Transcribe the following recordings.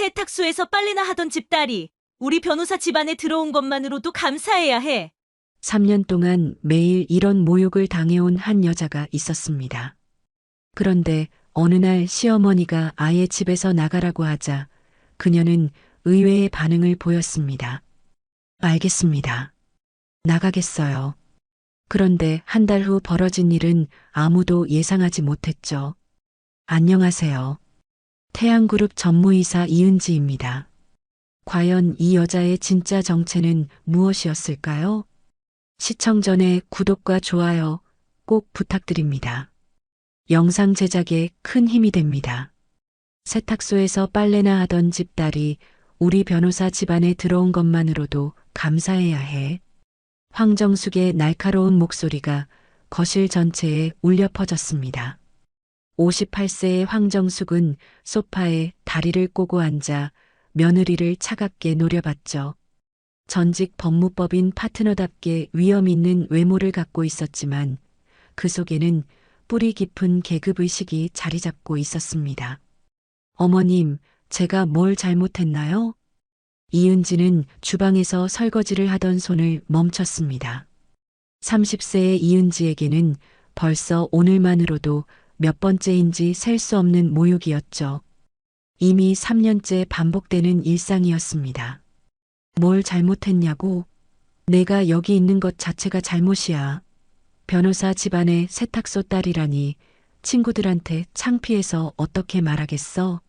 세탁소에서 빨래나 하던 집딸이 우리 변호사 집안에 들어온 것만으로도 감사해야 해. 3년 동안 매일 이런 모욕을 당해온 한 여자가 있었습니다. 그런데 어느 날 시어머니가 아예 집에서 나가라고 하자 그녀는 의외의 반응을 보였습니다. 알겠습니다. 나가겠어요. 그런데 한 달 후 벌어진 일은 아무도 예상하지 못했죠. 안녕하세요. 태양그룹 전무이사 이은지입니다. 과연 이 여자의 진짜 정체는 무엇이었을까요? 시청 전에 구독과 좋아요 꼭 부탁드립니다. 영상 제작에 큰 힘이 됩니다. 세탁소에서 빨래나 하던 집딸이 우리 변호사 집안에 들어온 것만으로도 감사해야 해. 황정숙의 날카로운 목소리가 거실 전체에 울려 퍼졌습니다. 58세의 황정숙은 소파에 다리를 꼬고 앉아 며느리를 차갑게 노려봤죠. 전직 법무법인 파트너답게 위험 있는 외모를 갖고 있었지만 그 속에는 뿌리 깊은 계급의식이 자리 잡고 있었습니다. 어머님, 제가 뭘 잘못했나요? 이은지는 주방에서 설거지를 하던 손을 멈췄습니다. 30세의 이은지에게는 벌써 오늘만으로도 몇 번째인지 셀 수 없는 모욕이었죠. 이미 3년째 반복되는 일상이었습니다. 뭘 잘못했냐고? 내가 여기 있는 것 자체가 잘못이야. 변호사 집안의 세탁소 딸이라니 친구들한테 창피해서 어떻게 말하겠어?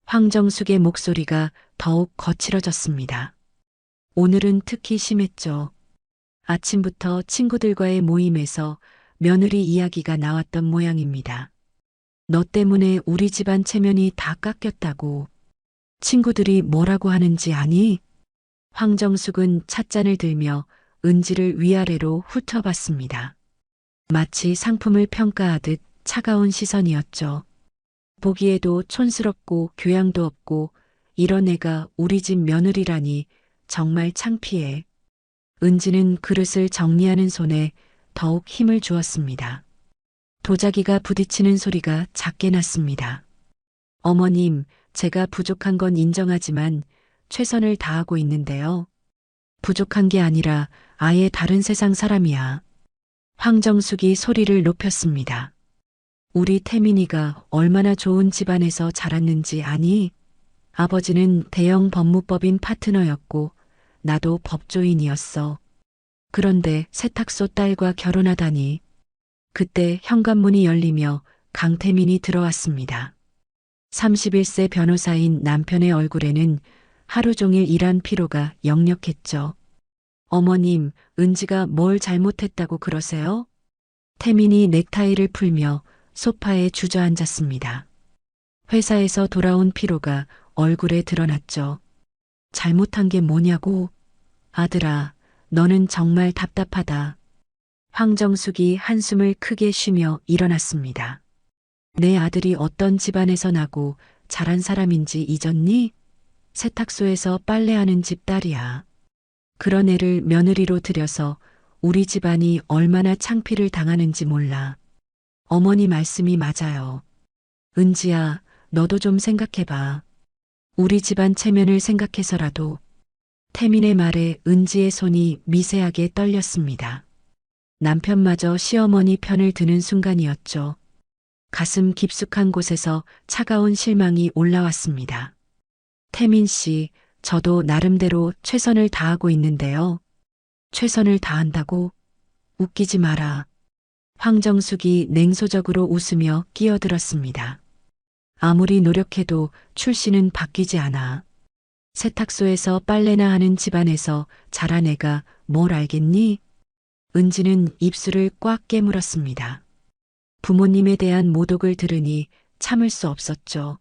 황정숙의 목소리가 더욱 거칠어졌습니다. 오늘은 특히 심했죠. 아침부터 친구들과의 모임에서 며느리 이야기가 나왔던 모양입니다. 너 때문에 우리 집안 체면이 다 깎였다고. 친구들이 뭐라고 하는지 아니? 황정숙은 찻잔을 들며 은지를 위아래로 훑어봤습니다. 마치 상품을 평가하듯 차가운 시선이었죠. 보기에도 촌스럽고 교양도 없고 이런 애가 우리 집 며느리라니 정말 창피해. 은지는 그릇을 정리하는 손에 더욱 힘을 주었습니다. 도자기가 부딪히는 소리가 작게 났습니다. 어머님, 제가 부족한 건 인정하지만 최선을 다하고 있는데요. 부족한 게 아니라 아예 다른 세상 사람이야. 황정숙이 소리를 높였습니다. 우리 태민이가 얼마나 좋은 집안에서 자랐는지 아니? 아버지는 대형 법무법인 파트너였고 나도 법조인이었어. 그런데 세탁소 딸과 결혼하다니. 그때 현관문이 열리며 강태민이 들어왔습니다. 31세 변호사인 남편의 얼굴에는 하루 종일 일한 피로가 역력했죠. 어머님, 은지가 뭘 잘못했다고 그러세요? 태민이 넥타이를 풀며 소파에 주저앉았습니다. 회사에서 돌아온 피로가 얼굴에 드러났죠. 잘못한 게 뭐냐고? 아들아, 너는 정말 답답하다. 황정숙이 한숨을 크게 쉬며 일어났습니다. 내 아들이 어떤 집안에서 나고 자란 사람인지 잊었니? 세탁소에서 빨래하는 집 딸이야. 그런 애를 며느리로 들여서 우리 집안이 얼마나 창피를 당하는지 몰라. 어머니 말씀이 맞아요. 은지야, 너도 좀 생각해봐. 우리 집안 체면을 생각해서라도. 태민의 말에 은지의 손이 미세하게 떨렸습니다. 남편마저 시어머니 편을 드는 순간이었죠. 가슴 깊숙한 곳에서 차가운 실망이 올라왔습니다. 태민 씨, 저도 나름대로 최선을 다하고 있는데요. 최선을 다한다고? 웃기지 마라. 황정숙이 냉소적으로 웃으며 끼어들었습니다. 아무리 노력해도 출신은 바뀌지 않아. 세탁소에서 빨래나 하는 집안에서 자란 애가 뭘 알겠니? 은지는 입술을 꽉 깨물었습니다. 부모님에 대한 모독을 들으니 참을 수 없었죠.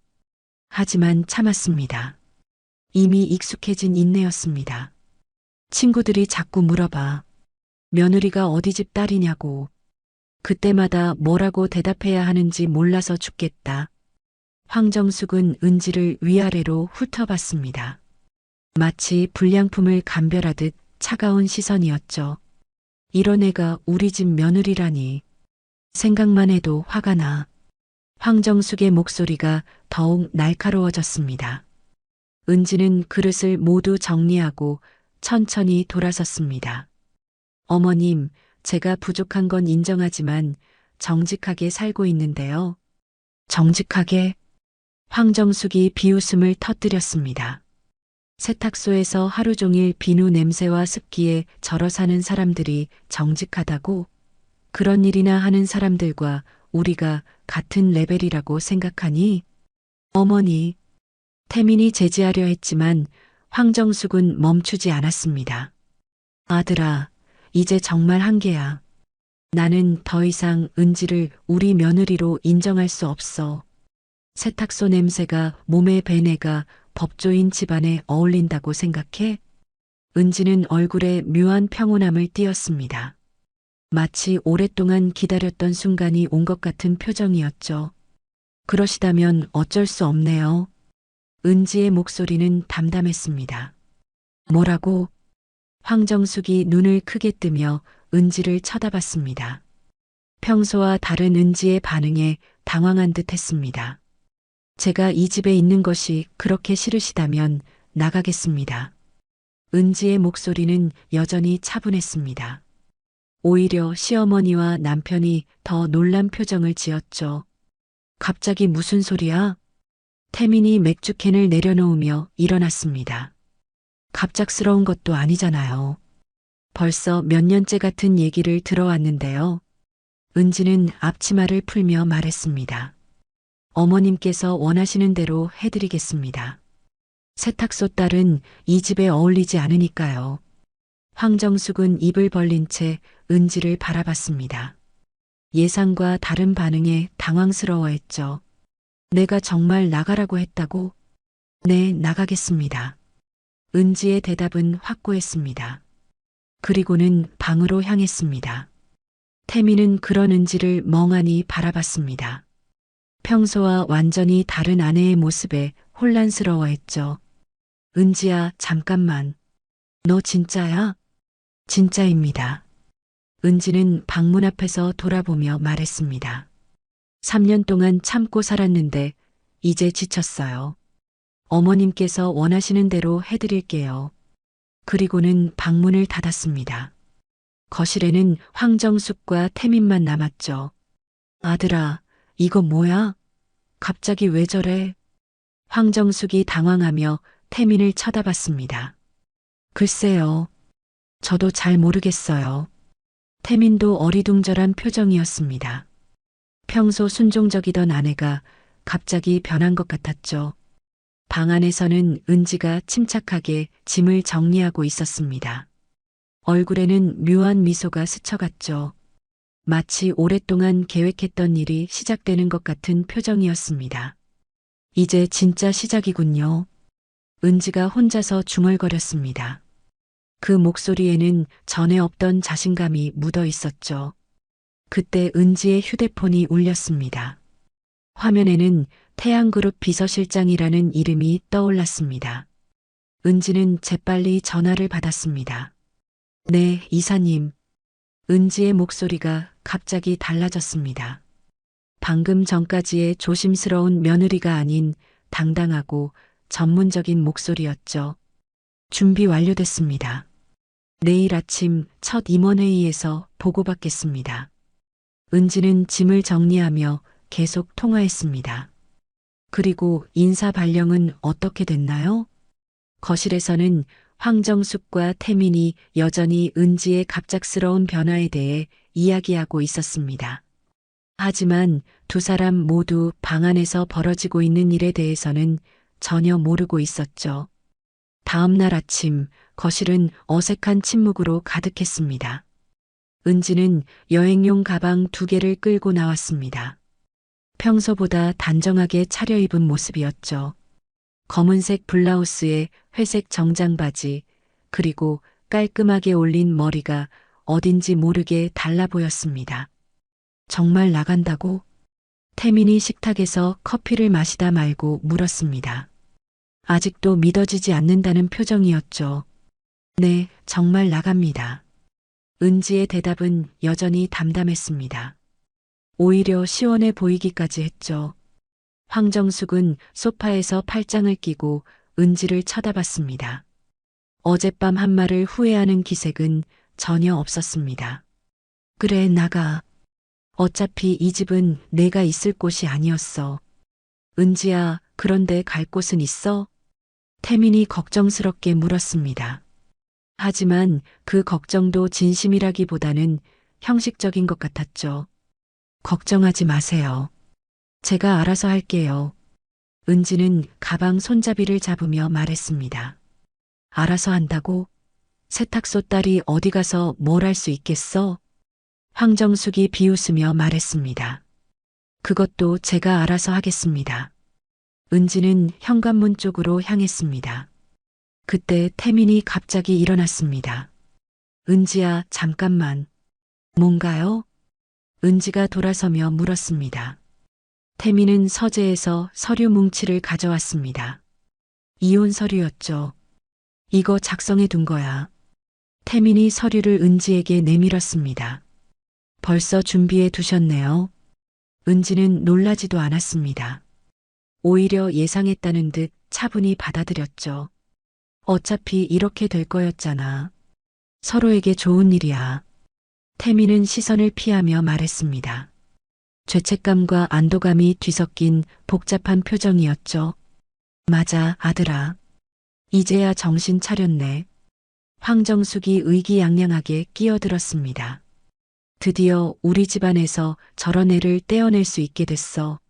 하지만 참았습니다. 이미 익숙해진 인내였습니다. 친구들이 자꾸 물어봐. 며느리가 어디 집 딸이냐고. 그때마다 뭐라고 대답해야 하는지 몰라서 죽겠다. 황정숙은 은지를 위아래로 훑어봤습니다. 마치 불량품을 감별하듯 차가운 시선이었죠. 이런 애가 우리 집 며느리라니. 생각만 해도 화가 나. 황정숙의 목소리가 더욱 날카로워졌습니다. 은지는 그릇을 모두 정리하고 천천히 돌아섰습니다. 어머님, 제가 부족한 건 인정하지만 정직하게 살고 있는데요. 정직하게? 황정숙이 비웃음을 터뜨렸습니다. 세탁소에서 하루 종일 비누 냄새와 습기에 절어 사는 사람들이 정직하다고? 그런 일이나 하는 사람들과 우리가 같은 레벨이라고 생각하니? 어머니, 태민이 제지하려 했지만 황정숙은 멈추지 않았습니다. 아들아, 이제 정말 한계야. 나는 더 이상 은지를 우리 며느리로 인정할 수 없어. 세탁소 냄새가 몸에 배내가 법조인 집안에 어울린다고 생각해? 은지는 얼굴에 묘한 평온함을 띄었습니다. 마치 오랫동안 기다렸던 순간이 온 것 같은 표정이었죠. 그러시다면 어쩔 수 없네요. 은지의 목소리는 담담했습니다. 뭐라고? 황정숙이 눈을 크게 뜨며 은지를 쳐다봤습니다. 평소와 다른 은지의 반응에 당황한 듯 했습니다. 제가 이 집에 있는 것이 그렇게 싫으시다면 나가겠습니다. 은지의 목소리는 여전히 차분했습니다. 오히려 시어머니와 남편이 더 놀란 표정을 지었죠. 갑자기 무슨 소리야? 태민이 맥주캔을 내려놓으며 일어났습니다. 갑작스러운 것도 아니잖아요. 벌써 몇 년째 같은 얘기를 들어왔는데요. 은지는 앞치마를 풀며 말했습니다. 어머님께서 원하시는 대로 해드리겠습니다. 세탁소 딸은 이 집에 어울리지 않으니까요. 황정숙은 입을 벌린 채 은지를 바라봤습니다. 예상과 다른 반응에 당황스러워했죠. 내가 정말 나가라고 했다고? 네, 나가겠습니다. 은지의 대답은 확고했습니다. 그리고는 방으로 향했습니다. 태미는 그런 은지를 멍하니 바라봤습니다. 평소와 완전히 다른 아내의 모습에 혼란스러워했죠. 은지야, 잠깐만. 너 진짜야? 진짜입니다. 은지는 방문 앞에서 돌아보며 말했습니다. 3년 동안 참고 살았는데 이제 지쳤어요. 어머님께서 원하시는 대로 해드릴게요. 그리고는 방문을 닫았습니다. 거실에는 황정숙과 태민만 남았죠. 아들아, 이거 뭐야? 갑자기 왜 저래? 황정숙이 당황하며 태민을 쳐다봤습니다. 글쎄요. 저도 잘 모르겠어요. 태민도 어리둥절한 표정이었습니다. 평소 순종적이던 아내가 갑자기 변한 것 같았죠. 방 안에서는 은지가 침착하게 짐을 정리하고 있었습니다. 얼굴에는 묘한 미소가 스쳐갔죠. 마치 오랫동안 계획했던 일이 시작되는 것 같은 표정이었습니다. 이제 진짜 시작이군요. 은지가 혼자서 중얼거렸습니다. 그 목소리에는 전에 없던 자신감이 묻어 있었죠. 그때 은지의 휴대폰이 울렸습니다. 화면에는 태양그룹 비서실장이라는 이름이 떠올랐습니다. 은지는 재빨리 전화를 받았습니다. 네, 이사님. 은지의 목소리가 갑자기 달라졌습니다. 방금 전까지의 조심스러운 며느리가 아닌 당당하고 전문적인 목소리였죠. 준비 완료됐습니다. 내일 아침 첫 임원회의에서 보고받겠습니다. 은지는 짐을 정리하며 계속 통화했습니다. 그리고 인사 발령은 어떻게 됐나요? 거실에서는 황정숙과 태민이 여전히 은지의 갑작스러운 변화에 대해 이야기하고 있었습니다. 하지만 두 사람 모두 방 안에서 벌어지고 있는 일에 대해서는 전혀 모르고 있었죠. 다음 날 아침 거실은 어색한 침묵으로 가득했습니다. 은지는 여행용 가방 2개를 끌고 나왔습니다. 평소보다 단정하게 차려입은 모습이었죠. 검은색 블라우스에 회색 정장 바지, 그리고 깔끔하게 올린 머리가 어딘지 모르게 달라 보였습니다. 정말 나간다고? 태민이 식탁에서 커피를 마시다 말고 물었습니다. 아직도 믿어지지 않는다는 표정이었죠. 네, 정말 나갑니다. 은지의 대답은 여전히 담담했습니다. 오히려 시원해 보이기까지 했죠. 황정숙은 소파에서 팔짱을 끼고 은지를 쳐다봤습니다. 어젯밤 한 말을 후회하는 기색은 전혀 없었습니다. 그래, 나가. 어차피 이 집은 내가 있을 곳이 아니었어. 은지야, 그런데 갈 곳은 있어? 태민이 걱정스럽게 물었습니다. 하지만 그 걱정도 진심이라기보다는 형식적인 것 같았죠. 걱정하지 마세요. 제가 알아서 할게요. 은지는 가방 손잡이를 잡으며 말했습니다. 알아서 한다고? 세탁소 딸이 어디 가서 뭘 할 수 있겠어? 황정숙이 비웃으며 말했습니다. 그것도 제가 알아서 하겠습니다. 은지는 현관문 쪽으로 향했습니다. 그때 태민이 갑자기 일어났습니다. 은지야, 잠깐만. 뭔가요? 은지가 돌아서며 물었습니다. 태민은 서재에서 서류 뭉치를 가져왔습니다. 이혼 서류였죠. 이거 작성해 둔 거야. 태민이 서류를 은지에게 내밀었습니다. 벌써 준비해 두셨네요. 은지는 놀라지도 않았습니다. 오히려 예상했다는 듯 차분히 받아들였죠. 어차피 이렇게 될 거였잖아. 서로에게 좋은 일이야. 태민은 시선을 피하며 말했습니다. 죄책감과 안도감이 뒤섞인 복잡한 표정이었죠. 맞아, 아들아. 이제야 정신 차렸네. 황정숙이 의기양양하게 끼어들었습니다. 드디어 우리 집안에서 저런 애를 떼어낼 수 있게 됐어.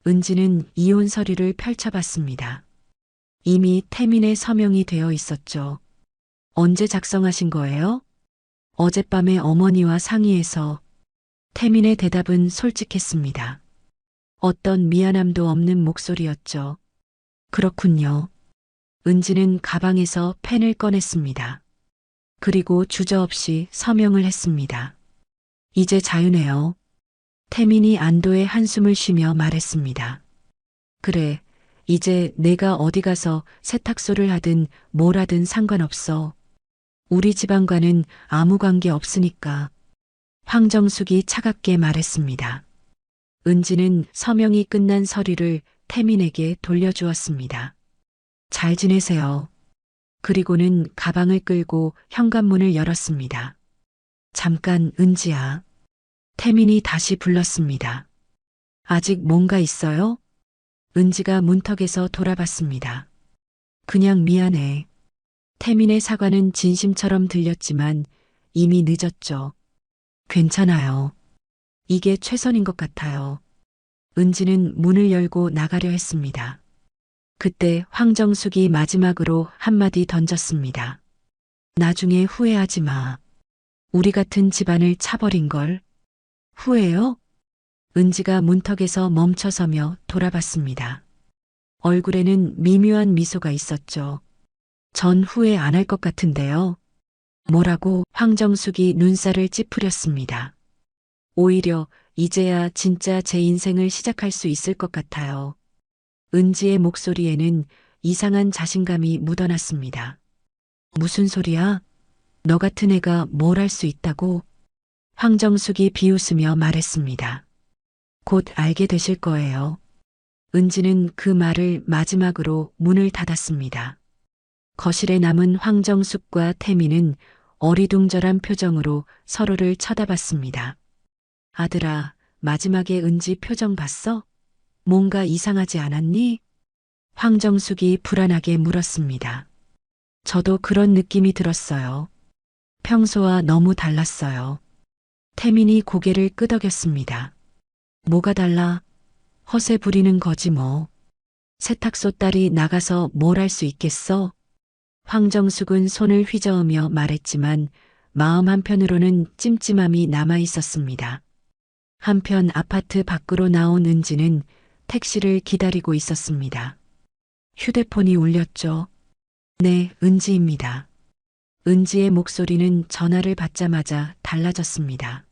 은지는 이혼 서류를 펼쳐봤습니다. 이미 태민의 서명이 되어 있었죠. 언제 작성하신 거예요? 어젯밤에 어머니와 상의해서. 태민의 대답은 솔직했습니다. 어떤 미안함도 없는 목소리였죠. 그렇군요. 은지는 가방에서 펜을 꺼냈습니다. 그리고 주저없이 서명을 했습니다. 이제 자유네요. 태민이 안도의 한숨을 쉬며 말했습니다. 그래, 이제 내가 어디 가서 세탁소를 하든 뭘 하든 상관없어. 우리 집안과는 아무 관계 없으니까. 황정숙이 차갑게 말했습니다. 은지는 서명이 끝난 서류를 태민에게 돌려주었습니다. 잘 지내세요. 그리고는 가방을 끌고 현관문을 열었습니다. 잠깐, 은지야. 태민이 다시 불렀습니다. 아직 뭔가 있어요? 은지가 문턱에서 돌아봤습니다. 그냥 미안해. 태민의 사과는 진심처럼 들렸지만 이미 늦었죠. 괜찮아요. 이게 최선인 것 같아요. 은지는 문을 열고 나가려 했습니다. 그때 황정숙이 마지막으로 한마디 던졌습니다. 나중에 후회하지 마. 우리 같은 집안을 차버린 걸. 후회요? 은지가 문턱에서 멈춰서며 돌아봤습니다. 얼굴에는 미묘한 미소가 있었죠. 전 후회 안 할 것 같은데요. 뭐라고? 황정숙이 눈살을 찌푸렸습니다. 오히려 이제야 진짜 제 인생을 시작할 수 있을 것 같아요. 은지의 목소리에는 이상한 자신감이 묻어났습니다. 무슨 소리야? 너 같은 애가 뭘 할 수 있다고? 황정숙이 비웃으며 말했습니다. 곧 알게 되실 거예요. 은지는 그 말을 마지막으로 문을 닫았습니다. 거실에 남은 황정숙과 태민은 어리둥절한 표정으로 서로를 쳐다봤습니다. 아들아, 마지막에 은지 표정 봤어? 뭔가 이상하지 않았니? 황정숙이 불안하게 물었습니다. 저도 그런 느낌이 들었어요. 평소와 너무 달랐어요. 태민이 고개를 끄덕였습니다. 뭐가 달라? 허세 부리는 거지 뭐. 세탁소 딸이 나가서 뭘 할 수 있겠어? 황정숙은 손을 휘저으며 말했지만 마음 한편으로는 찜찜함이 남아 있었습니다. 한편 아파트 밖으로 나온 은지는 택시를 기다리고 있었습니다. 휴대폰이 울렸죠. 네, 은지입니다. 은지의 목소리는 전화를 받자마자 달라졌습니다.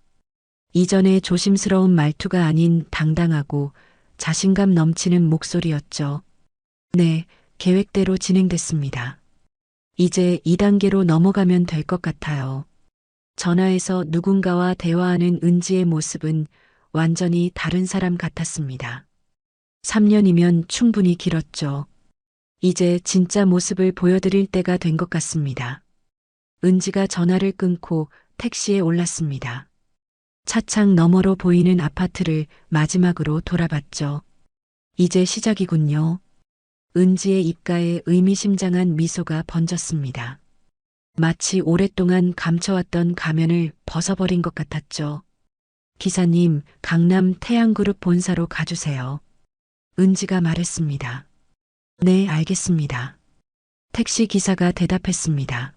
이전의 조심스러운 말투가 아닌 당당하고 자신감 넘치는 목소리였죠. 네, 계획대로 진행됐습니다. 이제 2단계로 넘어가면 될 것 같아요. 전화에서 누군가와 대화하는 은지의 모습은 완전히 다른 사람 같았습니다. 3년이면 충분히 길었죠. 이제 진짜 모습을 보여드릴 때가 된 것 같습니다. 은지가 전화를 끊고 택시에 올랐습니다. 차창 너머로 보이는 아파트를 마지막으로 돌아봤죠. 이제 시작이군요. 은지의 입가에 의미심장한 미소가 번졌습니다. 마치 오랫동안 감춰왔던 가면을 벗어버린 것 같았죠. 기사님, 강남 태양그룹 본사로 가주세요. 은지가 말했습니다. 네, 알겠습니다. 택시 기사가 대답했습니다.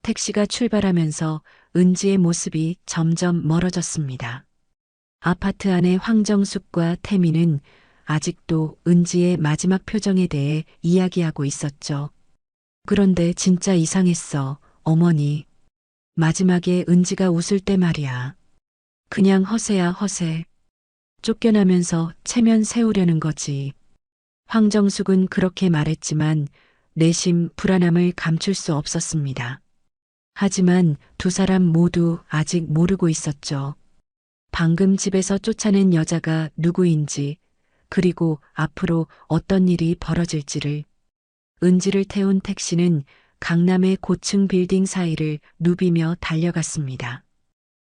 택시가 출발하면서 은지의 모습이 점점 멀어졌습니다. 아파트 안의 황정숙과 태민은 아직도 은지의 마지막 표정에 대해 이야기하고 있었죠. 그런데 진짜 이상했어, 어머니. 마지막에 은지가 웃을 때 말이야. 그냥 허세야, 허세. 쫓겨나면서 체면 세우려는 거지. 황정숙은 그렇게 말했지만 내심 불안함을 감출 수 없었습니다. 하지만 두 사람 모두 아직 모르고 있었죠. 방금 집에서 쫓아낸 여자가 누구인지, 그리고 앞으로 어떤 일이 벌어질지를. 은지를 태운 택시는 강남의 고층 빌딩 사이를 누비며 달려갔습니다.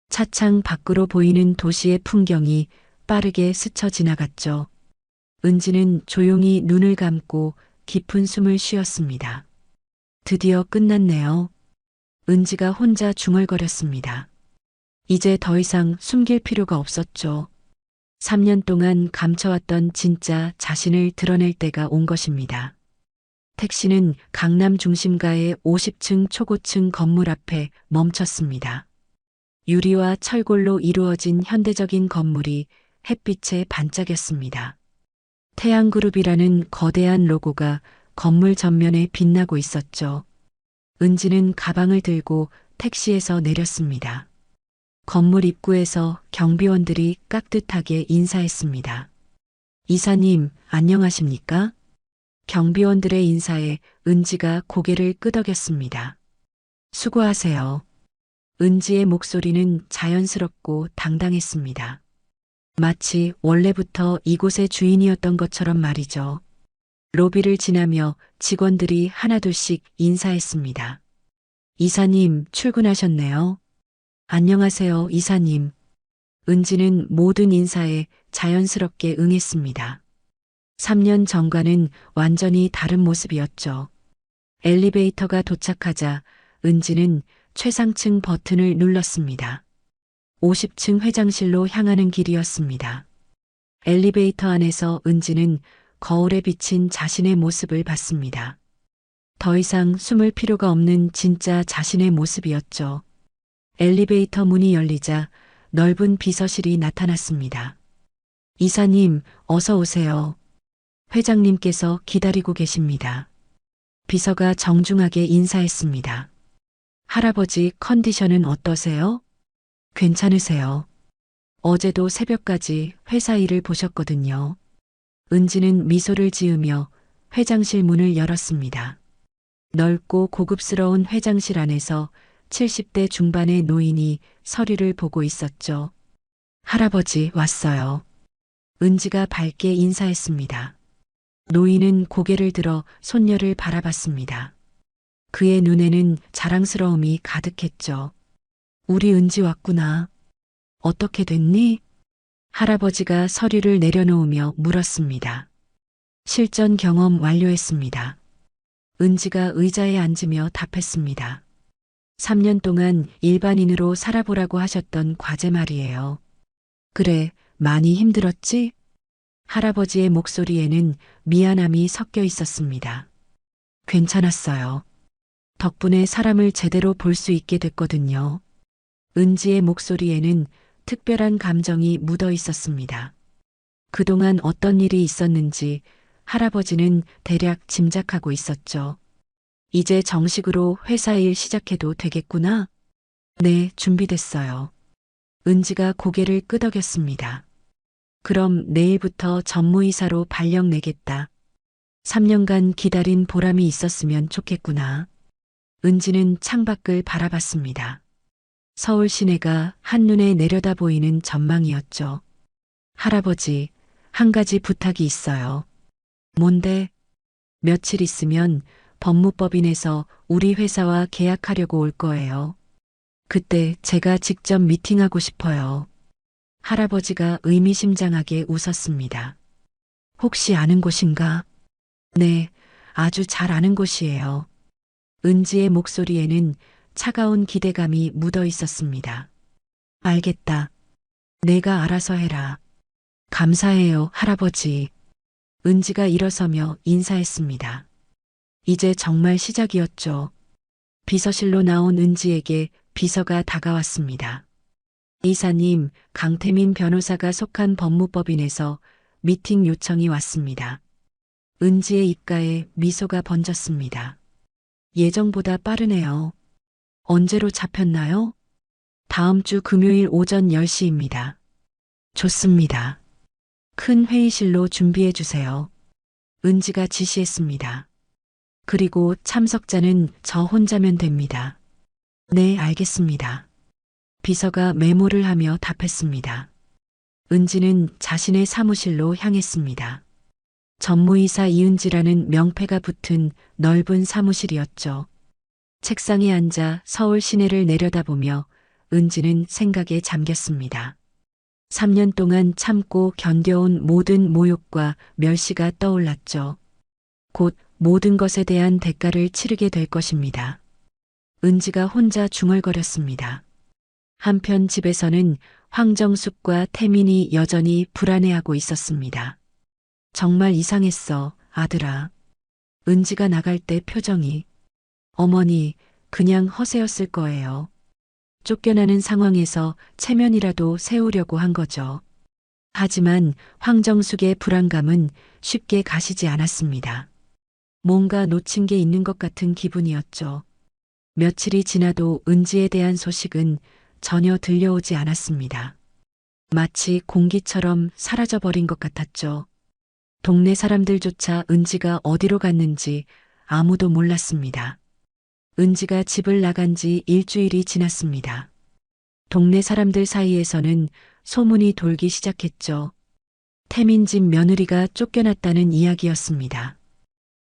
차창 밖으로 보이는 도시의 풍경이 빠르게 스쳐 지나갔죠. 은지는 조용히 눈을 감고 깊은 숨을 쉬었습니다. 드디어 끝났네요. 은지가 혼자 중얼거렸습니다. 이제 더 이상 숨길 필요가 없었죠. 3년 동안 감춰왔던 진짜 자신을 드러낼 때가 온 것입니다. 택시는 강남 중심가의 50층 초고층 건물 앞에 멈췄습니다. 유리와 철골로 이루어진 현대적인 건물이 햇빛에 반짝였습니다. 태양그룹이라는 거대한 로고가 건물 전면에 빛나고 있었죠. 은지는 가방을 들고 택시에서 내렸습니다. 건물 입구에서 경비원들이 깍듯하게 인사했습니다. 이사님, 안녕하십니까? 경비원들의 인사에 은지가 고개를 끄덕였습니다. 수고하세요. 은지의 목소리는 자연스럽고 당당했습니다. 마치 원래부터 이곳의 주인이었던 것처럼 말이죠. 로비를 지나며 직원들이 하나둘씩 인사했습니다. 이사님, 출근하셨네요. 안녕하세요, 이사님. 은지는 모든 인사에 자연스럽게 응했습니다. 3년 전과는 완전히 다른 모습이었죠. 엘리베이터가 도착하자 은지는 최상층 버튼을 눌렀습니다. 50층 회장실로 향하는 길이었습니다. 엘리베이터 안에서 은지는 거울에 비친 자신의 모습을 봤습니다. 더 이상 숨을 필요가 없는 진짜 자신의 모습이었죠. 엘리베이터 문이 열리자 넓은 비서실이 나타났습니다. 이사님, 어서 오세요. 회장님께서 기다리고 계십니다. 비서가 정중하게 인사했습니다. 할아버지 컨디션은 어떠세요? 괜찮으세요? 어제도 새벽까지 회사 일을 보셨거든요. 은지는 미소를 지으며 회장실 문을 열었습니다. 넓고 고급스러운 회장실 안에서 70대 중반의 노인이 서류를 보고 있었죠. 할아버지 왔어요. 은지가 밝게 인사했습니다. 노인은 고개를 들어 손녀를 바라봤습니다. 그의 눈에는 자랑스러움이 가득했죠. 우리 은지 왔구나. 어떻게 됐니? 할아버지가 서류를 내려놓으며 물었습니다. 실전 경험 완료했습니다. 은지가 의자에 앉으며 답했습니다. 3년 동안 일반인으로 살아보라고 하셨던 과제 말이에요. 그래, 많이 힘들었지? 할아버지의 목소리에는 미안함이 섞여 있었습니다. 괜찮았어요. 덕분에 사람을 제대로 볼 수 있게 됐거든요. 은지의 목소리에는 특별한 감정이 묻어 있었습니다. 그동안 어떤 일이 있었는지 할아버지는 대략 짐작하고 있었죠. 이제 정식으로 회사 일 시작해도 되겠구나? 네, 준비됐어요. 은지가 고개를 끄덕였습니다. 그럼 내일부터 전무이사로 발령 내겠다. 3년간 기다린 보람이 있었으면 좋겠구나. 은지는 창밖을 바라봤습니다. 서울 시내가 한눈에 내려다 보이는 전망이었죠. 할아버지, 한 가지 부탁이 있어요. 뭔데? 며칠 있으면 법무법인에서 우리 회사와 계약하려고 올 거예요. 그때 제가 직접 미팅하고 싶어요. 할아버지가 의미심장하게 웃었습니다. 혹시 아는 곳인가? 네, 아주 잘 아는 곳이에요. 은지의 목소리에는 차가운 기대감이 묻어 있었습니다. 알겠다. 내가 알아서 해라. 감사해요, 할아버지. 은지가 일어서며 인사했습니다. 이제 정말 시작이었죠. 비서실로 나온 은지에게 비서가 다가왔습니다. 이사님, 강태민 변호사가 속한 법무법인에서 미팅 요청이 왔습니다. 은지의 입가에 미소가 번졌습니다. 예정보다 빠르네요. 언제로 잡혔나요? 다음 주 금요일 오전 10시입니다. 좋습니다. 큰 회의실로 준비해 주세요. 은지가 지시했습니다. 그리고 참석자는 저 혼자면 됩니다. 네, 알겠습니다. 비서가 메모를 하며 답했습니다. 은지는 자신의 사무실로 향했습니다. 전무이사 이은지라는 명패가 붙은 넓은 사무실이었죠. 책상에 앉아 서울 시내를 내려다보며 은지는 생각에 잠겼습니다. 3년 동안 참고 견뎌온 모든 모욕과 멸시가 떠올랐죠. 곧 모든 것에 대한 대가를 치르게 될 것입니다. 은지가 혼자 중얼거렸습니다. 한편 집에서는 황정숙과 태민이 여전히 불안해하고 있었습니다. 정말 이상했어, 아들아. 은지가 나갈 때 표정이. 어머니, 그냥 허세였을 거예요. 쫓겨나는 상황에서 체면이라도 세우려고 한 거죠. 하지만 황정숙의 불안감은 쉽게 가시지 않았습니다. 뭔가 놓친 게 있는 것 같은 기분이었죠. 며칠이 지나도 은지에 대한 소식은 전혀 들려오지 않았습니다. 마치 공기처럼 사라져버린 것 같았죠. 동네 사람들조차 은지가 어디로 갔는지 아무도 몰랐습니다. 은지가 집을 나간 지 일주일이 지났습니다. 동네 사람들 사이에서는 소문이 돌기 시작했죠. 태민 집 며느리가 쫓겨났다는 이야기였습니다.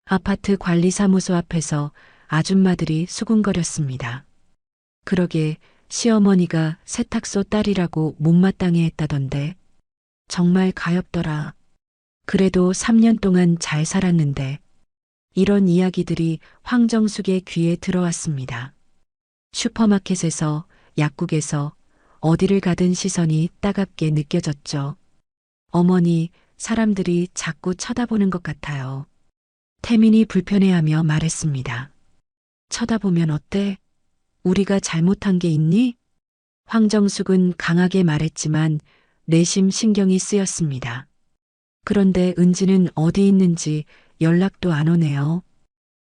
아파트 관리사무소 앞에서 아줌마들이 수군거렸습니다. 그러게 시어머니가 세탁소 딸이라고 못마땅해 했다던데. 정말 가엾더라. 그래도 3년 동안 잘 살았는데. 이런 이야기들이 황정숙의 귀에 들어왔습니다. 슈퍼마켓에서, 약국에서, 어디를 가든 시선이 따갑게 느껴졌죠. 어머니, 사람들이 자꾸 쳐다보는 것 같아요. 태민이 불편해하며 말했습니다. 쳐다보면 어때? 우리가 잘못한 게 있니? 황정숙은 강하게 말했지만 내심 신경이 쓰였습니다. 그런데 은지는 어디 있는지 연락도 안 오네요.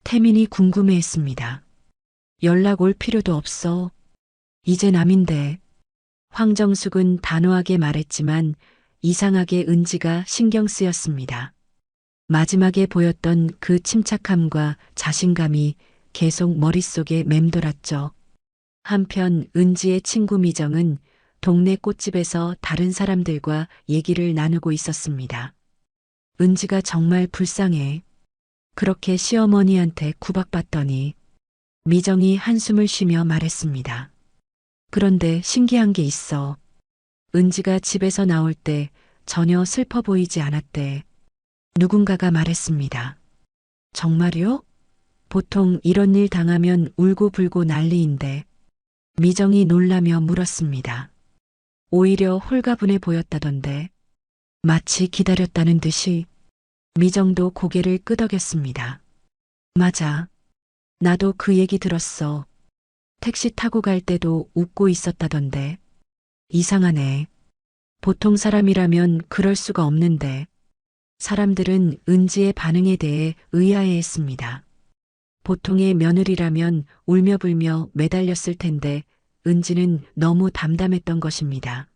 태민이 궁금해했습니다. 연락 올 필요도 없어. 이제 남인데. 황정숙은 단호하게 말했지만 이상하게 은지가 신경 쓰였습니다. 마지막에 보였던 그 침착함과 자신감이 계속 머릿속에 맴돌았죠. 한편 은지의 친구 미정은 동네 꽃집에서 다른 사람들과 얘기를 나누고 있었습니다. 은지가 정말 불쌍해. 그렇게 시어머니한테 구박받더니. 미정이 한숨을 쉬며 말했습니다. 그런데 신기한 게 있어. 은지가 집에서 나올 때 전혀 슬퍼 보이지 않았대. 누군가가 말했습니다. 정말요? 보통 이런 일 당하면 울고불고 난리인데. 미정이 놀라며 물었습니다. 오히려 홀가분해 보였다던데. 마치 기다렸다는 듯이. 미정도 고개를 끄덕였습니다. 맞아. 나도 그 얘기 들었어. 택시 타고 갈 때도 웃고 있었다던데. 이상하네. 보통 사람이라면 그럴 수가 없는데. 사람들은 은지의 반응에 대해 의아해했습니다. 보통의 며느리라면 울며불며 매달렸을 텐데 은지는 너무 담담했던 것입니다.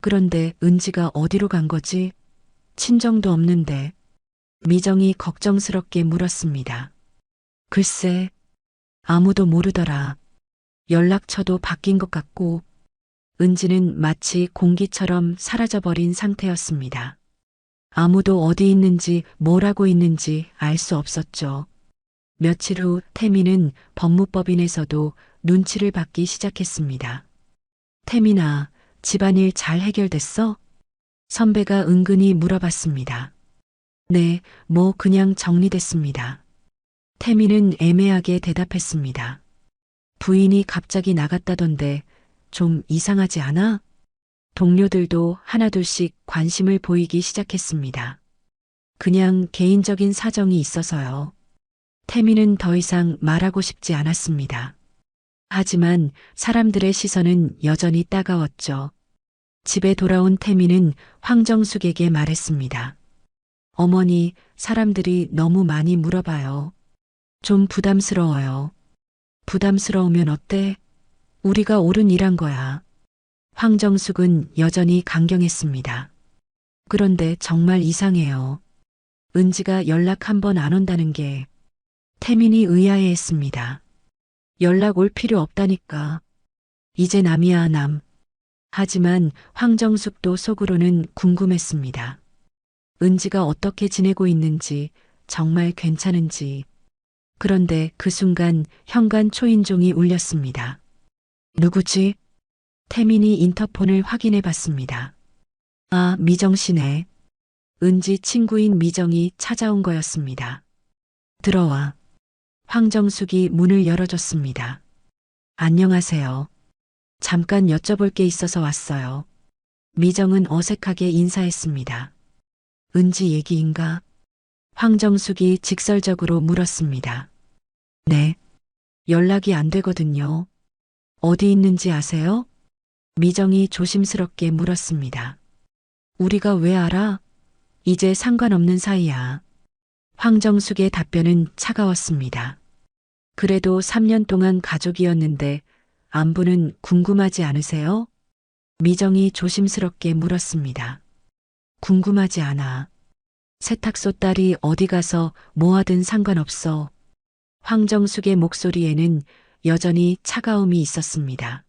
그런데 은지가 어디로 간 거지? 친정도 없는데. 미정이 걱정스럽게 물었습니다. 글쎄, 아무도 모르더라. 연락처도 바뀐 것 같고. 은지는 마치 공기처럼 사라져버린 상태였습니다. 아무도 어디 있는지 뭘 하고 있는지 알 수 없었죠. 며칠 후 태민은 법무법인에서도 눈치를 받기 시작했습니다. 태민아, 집안일 잘 해결됐어? 선배가 은근히 물어봤습니다. 네, 뭐 그냥 정리됐습니다. 태민은 애매하게 대답했습니다. 부인이 갑자기 나갔다던데 좀 이상하지 않아? 동료들도 하나둘씩 관심을 보이기 시작했습니다. 그냥 개인적인 사정이 있어서요. 태민은 더 이상 말하고 싶지 않았습니다. 하지만 사람들의 시선은 여전히 따가웠죠. 집에 돌아온 태민은 황정숙에게 말했습니다. 어머니, 사람들이 너무 많이 물어봐요. 좀 부담스러워요. 부담스러우면 어때? 우리가 옳은 일한 거야. 황정숙은 여전히 강경했습니다. 그런데 정말 이상해요. 은지가 연락 한 번 안 온다는 게 태민이 의아해했습니다. 연락 올 필요 없다니까. 이제 남이야 남. 하지만 황정숙도 속으로는 궁금했습니다. 은지가 어떻게 지내고 있는지, 정말 괜찮은지. 그런데 그 순간 현관 초인종이 울렸습니다. 누구지? 태민이 인터폰을 확인해 봤습니다. 아, 미정 씨네. 은지 친구인 미정이 찾아온 거였습니다. 들어와. 황정숙이 문을 열어줬습니다. 안녕하세요. 잠깐 여쭤볼 게 있어서 왔어요. 미정은 어색하게 인사했습니다. 은지 얘기인가? 황정숙이 직설적으로 물었습니다. 네. 연락이 안 되거든요. 어디 있는지 아세요? 미정이 조심스럽게 물었습니다. 우리가 왜 알아? 이제 상관없는 사이야. 황정숙의 답변은 차가웠습니다. 그래도 3년 동안 가족이었는데 안부는 궁금하지 않으세요? 미정이 조심스럽게 물었습니다. 궁금하지 않아. 세탁소 딸이 어디 가서 뭐 하든 상관없어. 황정숙의 목소리에는 여전히 차가움이 있었습니다.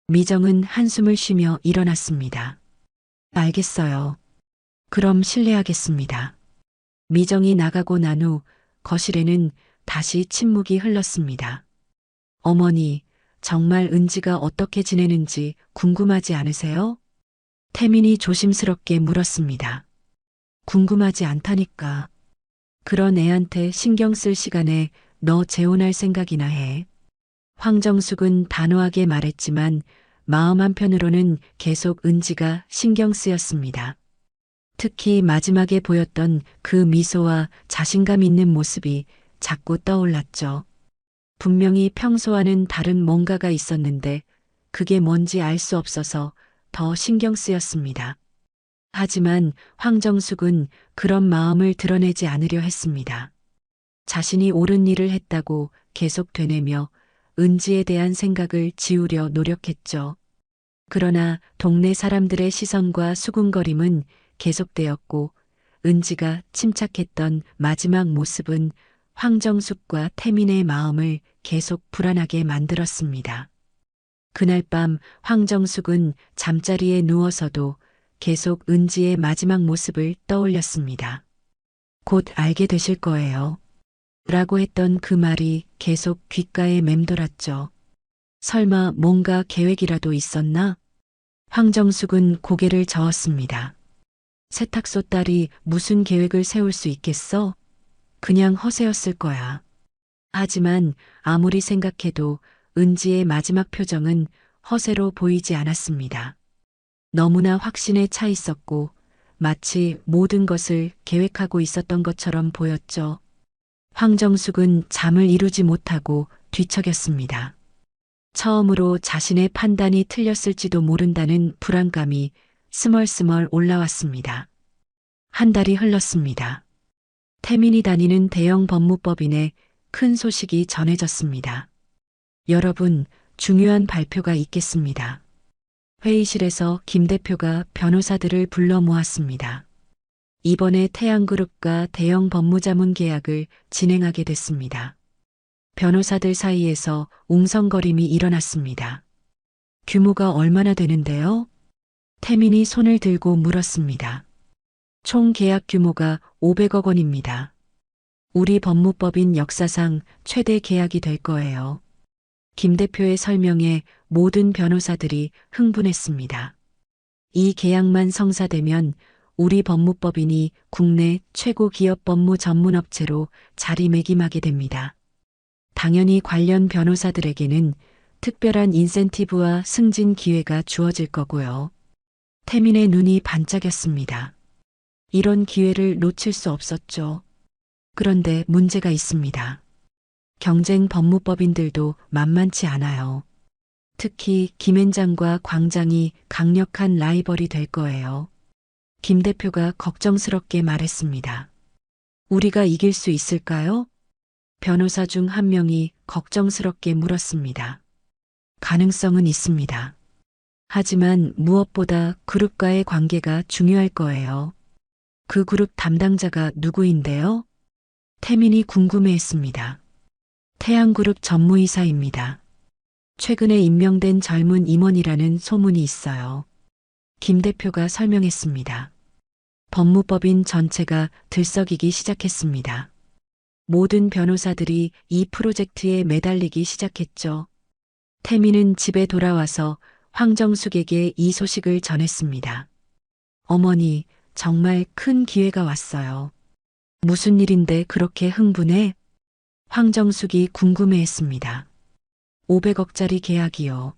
미정은 한숨을 쉬며 일어났습니다. 알겠어요. 그럼 실례하겠습니다. 미정이 나가고 난 후 거실에는 다시 침묵이 흘렀습니다. 어머니, 정말 은지가 어떻게 지내는지 궁금하지 않으세요? 태민이 조심스럽게 물었습니다. 궁금하지 않다니까. 그런 애한테 신경 쓸 시간에 너 재혼할 생각이나 해. 황정숙은 단호하게 말했지만 마음 한편으로는 계속 은지가 신경 쓰였습니다. 특히 마지막에 보였던 그 미소와 자신감 있는 모습이 자꾸 떠올랐죠. 분명히 평소와는 다른 뭔가가 있었는데 그게 뭔지 알 수 없어서 더 신경 쓰였습니다. 하지만 황정숙은 그런 마음을 드러내지 않으려 했습니다. 자신이 옳은 일을 했다고 계속 되뇌며 은지에 대한 생각을 지우려 노력했죠. 그러나 동네 사람들의 시선과 수군거림은 계속되었고 은지가 침착했던 마지막 모습은 황정숙과 태민의 마음을 계속 불안하게 만들었습니다. 그날 밤 황정숙은 잠자리에 누워서도 계속 은지의 마지막 모습을 떠올렸습니다. 곧 알게 되실 거예요. 라고 했던 그 말이 계속 귓가에 맴돌았죠. 설마 뭔가 계획이라도 있었나? 황정숙은 고개를 저었습니다. 세탁소 딸이 무슨 계획을 세울 수 있겠어? 그냥 허세였을 거야. 하지만 아무리 생각해도 은지의 마지막 표정은 허세로 보이지 않았습니다. 너무나 확신에 차 있었고 마치 모든 것을 계획하고 있었던 것처럼 보였죠. 황정숙은 잠을 이루지 못하고 뒤척였습니다. 처음으로 자신의 판단이 틀렸을지도 모른다는 불안감이 스멀스멀 올라왔습니다. 한 달이 흘렀습니다. 태민이 다니는 대형 법무법인에 큰 소식이 전해졌습니다. 여러분, 중요한 발표가 있겠습니다. 회의실에서 김 대표가 변호사들을 불러 모았습니다. 이번에 태양그룹과 대형 법무자문 계약을 진행하게 됐습니다. 변호사들 사이에서 웅성거림이 일어났습니다. 규모가 얼마나 되는데요? 태민이 손을 들고 물었습니다. 총 계약 규모가 500억 원입니다. 우리 법무법인 역사상 최대 계약이 될 거예요. 김 대표의 설명에 모든 변호사들이 흥분했습니다. 이 계약만 성사되면 우리 법무법인이 국내 최고 기업 법무 전문 업체로 자리매김하게 됩니다. 당연히 관련 변호사들에게는 특별한 인센티브와 승진 기회가 주어질 거고요. 태민의 눈이 반짝였습니다. 이런 기회를 놓칠 수 없었죠. 그런데 문제가 있습니다. 경쟁 법무법인들도 만만치 않아요. 특히 김앤장과 광장이 강력한 라이벌이 될 거예요. 김 대표가 걱정스럽게 말했습니다. 우리가 이길 수 있을까요? 변호사 중 한 명이 걱정스럽게 물었습니다. 가능성은 있습니다. 하지만 무엇보다 그룹과의 관계가 중요할 거예요. 그 그룹 담당자가 누구인데요? 태민이 궁금해했습니다. 태양그룹 전무이사입니다. 최근에 임명된 젊은 임원이라는 소문이 있어요. 김 대표가 설명했습니다. 법무법인 전체가 들썩이기 시작했습니다. 모든 변호사들이 이 프로젝트에 매달리기 시작했죠. 태민은 집에 돌아와서 황정숙에게 이 소식을 전했습니다. 어머니, 정말 큰 기회가 왔어요. 무슨 일인데 그렇게 흥분해? 황정숙이 궁금해했습니다. 500억짜리 계약이요.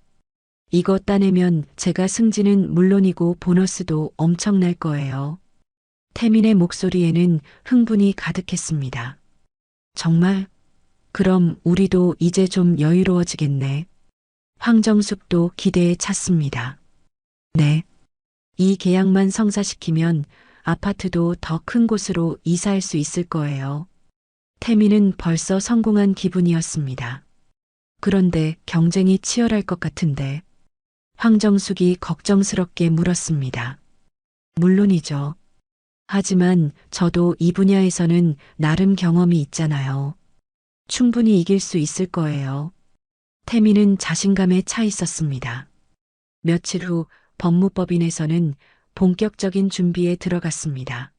이거 따내면 제가 승진은 물론이고 보너스도 엄청날 거예요. 태민의 목소리에는 흥분이 가득했습니다. 정말? 그럼 우리도 이제 좀 여유로워지겠네. 황정숙도 기대에 찼습니다. 네. 이 계약만 성사시키면 아파트도 더 큰 곳으로 이사할 수 있을 거예요. 태민은 벌써 성공한 기분이었습니다. 그런데 경쟁이 치열할 것 같은데. 황정숙이 걱정스럽게 물었습니다. 물론이죠. 하지만 저도 이 분야에서는 나름 경험이 있잖아요. 충분히 이길 수 있을 거예요. 태민은 자신감에 차 있었습니다. 며칠 후 법무법인에서는 본격적인 준비에 들어갔습니다.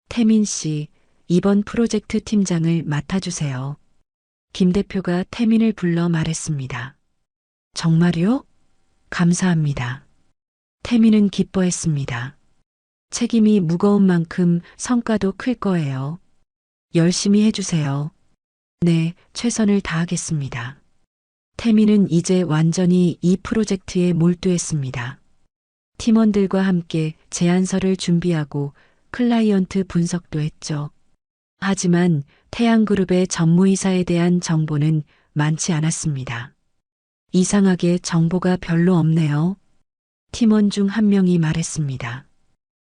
태민 씨, 이번 프로젝트 팀장을 맡아주세요. 김 대표가 태민을 불러 말했습니다. 정말요? 감사합니다. 태민은 기뻐했습니다. 책임이 무거운 만큼 성과도 클 거예요. 열심히 해주세요. 네, 최선을 다하겠습니다. 태민은 이제 완전히 이 프로젝트에 몰두했습니다. 팀원들과 함께 제안서를 준비하고 클라이언트 분석도 했죠. 하지만 태양그룹의 전무이사에 대한 정보는 많지 않았습니다. 이상하게 정보가 별로 없네요. 팀원 중 한 명이 말했습니다.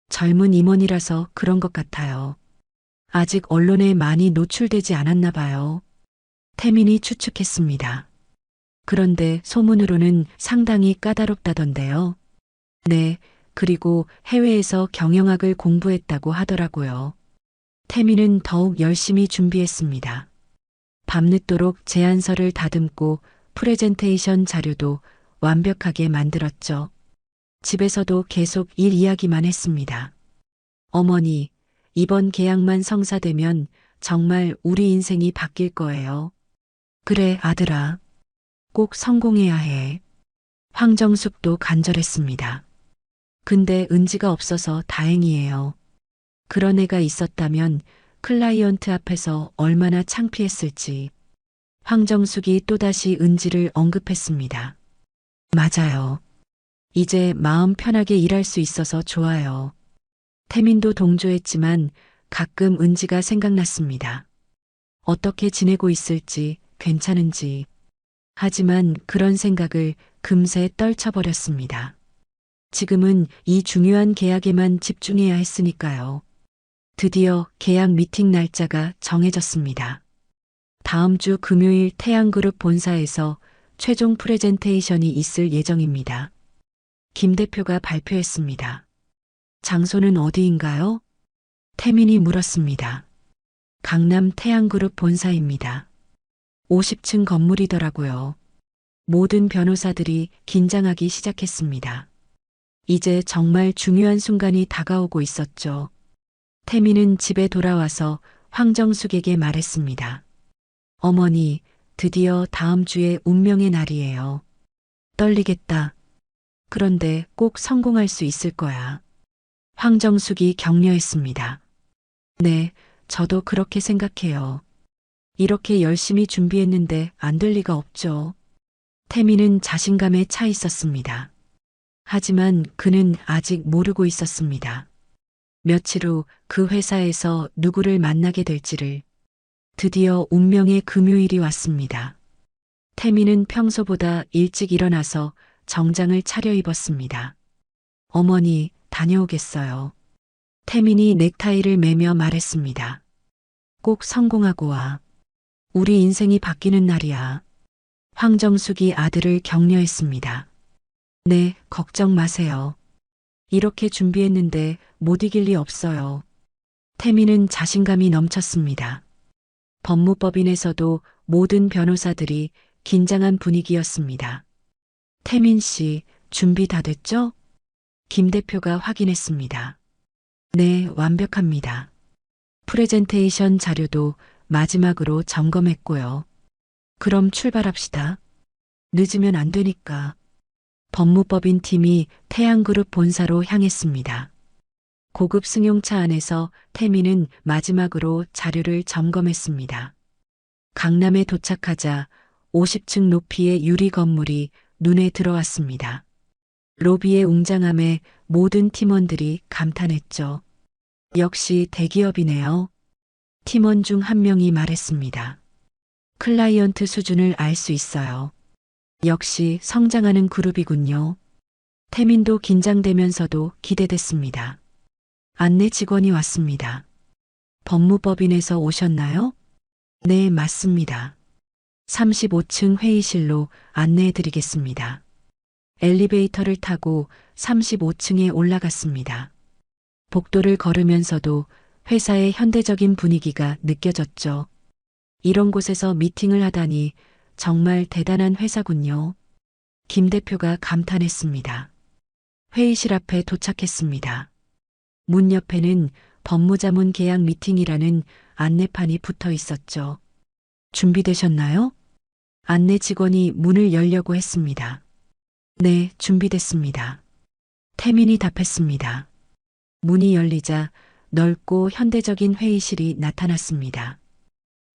젊은 임원이라서 그런 것 같아요. 아직 언론에 많이 노출되지 않았나 봐요. 태민이 추측했습니다. 그런데 소문으로는 상당히 까다롭다던데요. 네, 그리고 해외에서 경영학을 공부했다고 하더라고요. 태민은 더욱 열심히 준비했습니다. 밤늦도록 제안서를 다듬고 프레젠테이션 자료도 완벽하게 만들었죠. 집에서도 계속 일 이야기만 했습니다. 어머니, 이번 계약만 성사되면 정말 우리 인생이 바뀔 거예요. 그래, 아들아. 꼭 성공해야 해. 황정숙도 간절했습니다. 근데 은지가 없어서 다행이에요. 그런 애가 있었다면 클라이언트 앞에서 얼마나 창피했을지. 황정숙이 또다시 은지를 언급했습니다. 맞아요. 이제 마음 편하게 일할 수 있어서 좋아요. 태민도 동조했지만 가끔 은지가 생각났습니다. 어떻게 지내고 있을지, 괜찮은지. 하지만 그런 생각을 금세 떨쳐버렸습니다. 지금은 이 중요한 계약에만 집중해야 했으니까요. 드디어 계약 미팅 날짜가 정해졌습니다. 다음 주 금요일 태양그룹 본사에서 최종 프레젠테이션이 있을 예정입니다. 김 대표가 발표했습니다. 장소는 어디인가요? 태민이 물었습니다. 강남 태양그룹 본사입니다. 50층 건물이더라고요. 모든 변호사들이 긴장하기 시작했습니다. 이제 정말 중요한 순간이 다가오고 있었죠. 태민은 집에 돌아와서 황정숙에게 말했습니다. 어머니, 드디어 다음 주에 운명의 날이에요. 떨리겠다. 그런데 꼭 성공할 수 있을 거야. 황정숙이 격려했습니다. 네, 저도 그렇게 생각해요. 이렇게 열심히 준비했는데 안 될 리가 없죠. 태민은 자신감에 차 있었습니다. 하지만 그는 아직 모르고 있었습니다. 며칠 후 그 회사에서 누구를 만나게 될지를. 드디어 운명의 금요일이 왔습니다. 태민은 평소보다 일찍 일어나서 정장을 차려입었습니다. 어머니, 다녀오겠어요. 태민이 넥타이를 매며 말했습니다. 꼭 성공하고 와. 우리 인생이 바뀌는 날이야. 황정숙이 아들을 격려했습니다. 네, 걱정 마세요. 이렇게 준비했는데 못 이길 리 없어요. 태민은 자신감이 넘쳤습니다. 법무법인에서도 모든 변호사들이 긴장한 분위기였습니다. 태민 씨, 준비 다 됐죠? 김 대표가 확인했습니다. 네, 완벽합니다. 프레젠테이션 자료도 마지막으로 점검했고요. 그럼 출발합시다. 늦으면 안 되니까. 법무법인 팀이 태양그룹 본사로 향했습니다. 고급 승용차 안에서 태민은 마지막으로 자료를 점검했습니다. 강남에 도착하자 50층 높이의 유리 건물이 눈에 들어왔습니다. 로비의 웅장함에 모든 팀원들이 감탄했죠. 역시 대기업이네요. 팀원 중 한 명이 말했습니다. 클라이언트 수준을 알 수 있어요. 역시 성장하는 그룹이군요. 태민도 긴장되면서도 기대됐습니다. 안내 직원이 왔습니다. 법무법인에서 오셨나요? 네, 맞습니다. 35층 회의실로 안내해 드리겠습니다. 엘리베이터를 타고 35층에 올라갔습니다. 복도를 걸으면서도 회사의 현대적인 분위기가 느껴졌죠. 이런 곳에서 미팅을 하다니 정말 대단한 회사군요. 김 대표가 감탄했습니다. 회의실 앞에 도착했습니다. 문 옆에는 법무자문 계약 미팅이라는 안내판이 붙어 있었죠. 준비되셨나요? 안내 직원이 문을 열려고 했습니다. 네, 준비됐습니다. 태민이 답했습니다. 문이 열리자 넓고 현대적인 회의실이 나타났습니다.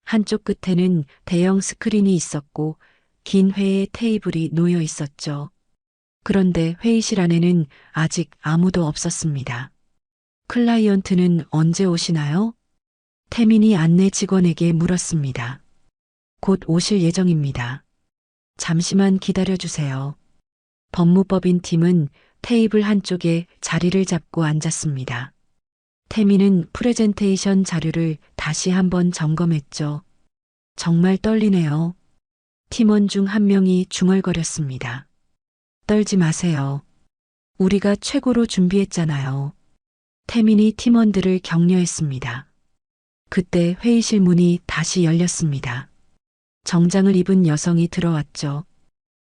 한쪽 끝에는 대형 스크린이 있었고 긴 회의 테이블이 놓여 있었죠. 그런데 회의실 안에는 아직 아무도 없었습니다. 클라이언트는 언제 오시나요? 태민이 안내 직원에게 물었습니다. 곧 오실 예정입니다. 잠시만 기다려주세요. 법무법인 팀은 테이블 한쪽에 자리를 잡고 앉았습니다. 태민은 프레젠테이션 자료를 다시 한번 점검했죠. 정말 떨리네요. 팀원 중 한 명이 중얼거렸습니다. 떨지 마세요. 우리가 최고로 준비했잖아요. 태민이 팀원들을 격려했습니다. 그때 회의실 문이 다시 열렸습니다. 정장을 입은 여성이 들어왔죠.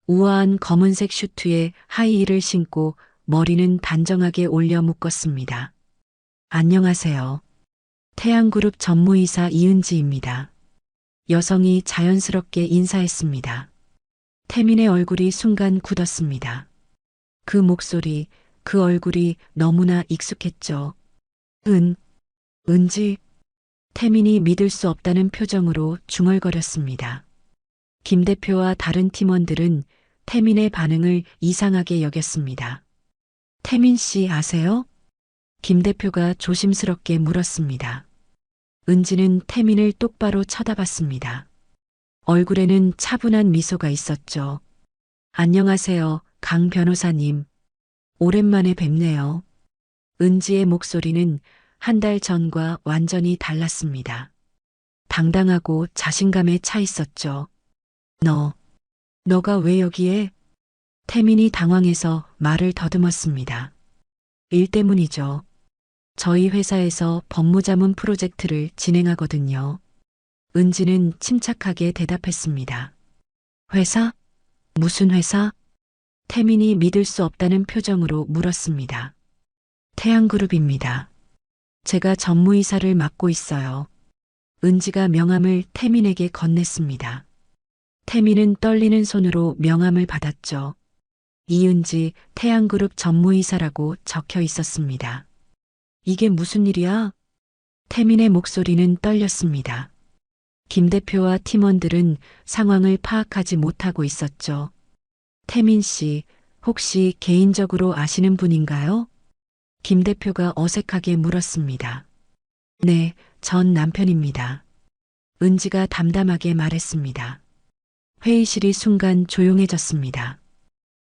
우아한 검은색 슈트에 하이힐을 신고 머리는 단정하게 올려 묶었습니다. 안녕하세요. 태양그룹 전무이사 이은지입니다. 여성이 자연스럽게 인사했습니다. 태민의 얼굴이 순간 굳었습니다. 그 목소리, 그 얼굴이 너무나 익숙했죠. 은지. 태민이 믿을 수 없다는 표정으로 중얼거렸습니다. 김 대표와 다른 팀원들은 태민의 반응을 이상하게 여겼습니다. 태민 씨 아세요? 김 대표가 조심스럽게 물었습니다. 은지는 태민을 똑바로 쳐다봤습니다. 얼굴에는 차분한 미소가 있었죠. 안녕하세요, 강 변호사님. 오랜만에 뵙네요. 은지의 목소리는 한 달 전과 완전히 달랐습니다. 당당하고 자신감에 차 있었죠. 너가 왜 여기에? 태민이 당황해서 말을 더듬었습니다. 일 때문이죠. 저희 회사에서 법무자문 프로젝트를 진행하거든요. 은지는 침착하게 대답했습니다. 회사? 무슨 회사? 태민이 믿을 수 없다는 표정으로 물었습니다. 태양그룹입니다. 제가 전무이사를 맡고 있어요. 은지가 명함을 태민에게 건넸습니다. 태민은 떨리는 손으로 명함을 받았죠. 이은지 태양그룹 전무이사라고 적혀 있었습니다. 이게 무슨 일이야? 태민의 목소리는 떨렸습니다. 김 대표와 팀원들은 상황을 파악하지 못하고 있었죠. 태민 씨, 혹시 개인적으로 아시는 분인가요? 김 대표가 어색하게 물었습니다. 네, 전 남편입니다. 은지가 담담하게 말했습니다. 회의실이 순간 조용해졌습니다.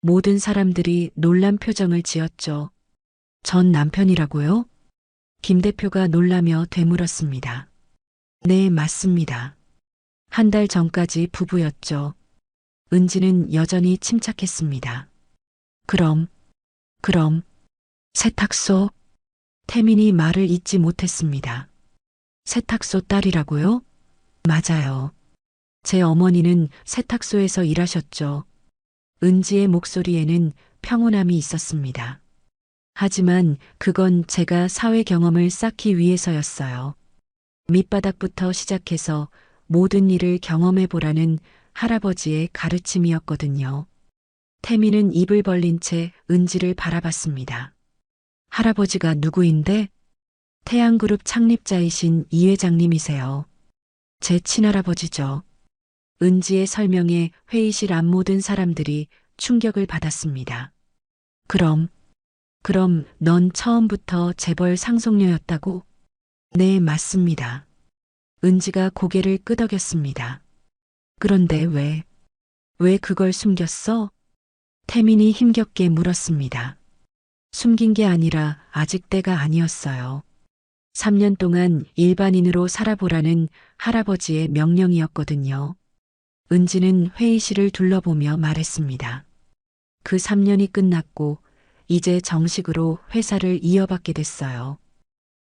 모든 사람들이 놀란 표정을 지었죠. 전 남편이라고요? 김 대표가 놀라며 되물었습니다. 네, 맞습니다. 한 달 전까지 부부였죠. 은지는 여전히 침착했습니다. 그럼, 세탁소? 태민이 말을 잇지 못했습니다. 세탁소 딸이라고요? 맞아요. 제 어머니는 세탁소에서 일하셨죠. 은지의 목소리에는 평온함이 있었습니다. 하지만 그건 제가 사회 경험을 쌓기 위해서였어요. 밑바닥부터 시작해서 모든 일을 경험해 보라는 할아버지의 가르침이었거든요. 태민은 입을 벌린 채 은지를 바라봤습니다. 할아버지가 누구인데? 태양그룹 창립자이신 이 회장님이세요. 제 친할아버지죠. 은지의 설명에 회의실 앞 모든 사람들이 충격을 받았습니다. 그럼 넌 처음부터 재벌 상속녀였다고? 네, 맞습니다. 은지가 고개를 끄덕였습니다. 그런데 왜 그걸 숨겼어? 태민이 힘겹게 물었습니다. 숨긴 게 아니라 아직 때가 아니었어요. 3년 동안 일반인으로 살아보라는 할아버지의 명령이었거든요. 은지는 회의실을 둘러보며 말했습니다. 그 3년이 끝났고 이제 정식으로 회사를 이어받게 됐어요.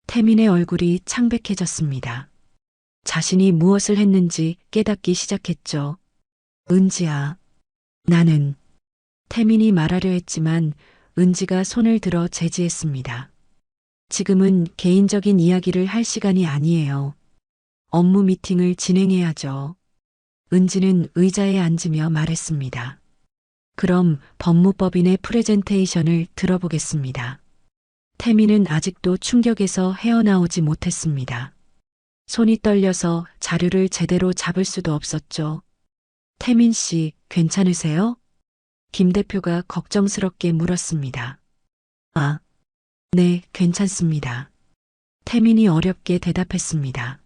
태민의 얼굴이 창백해졌습니다. 자신이 무엇을 했는지 깨닫기 시작했죠. 은지야, 나는. 태민이 말하려 했지만 은지가 손을 들어 제지했습니다. 지금은 개인적인 이야기를 할 시간이 아니에요. 업무 미팅을 진행해야죠. 은지는 의자에 앉으며 말했습니다. 그럼 법무법인의 프레젠테이션을 들어보겠습니다. 태민은 아직도 충격에서 헤어나오지 못했습니다. 손이 떨려서 자료를 제대로 잡을 수도 없었죠. 태민 씨, 괜찮으세요? 김 대표가 걱정스럽게 물었습니다. 아, 네, 괜찮습니다. 태민이 어렵게 대답했습니다.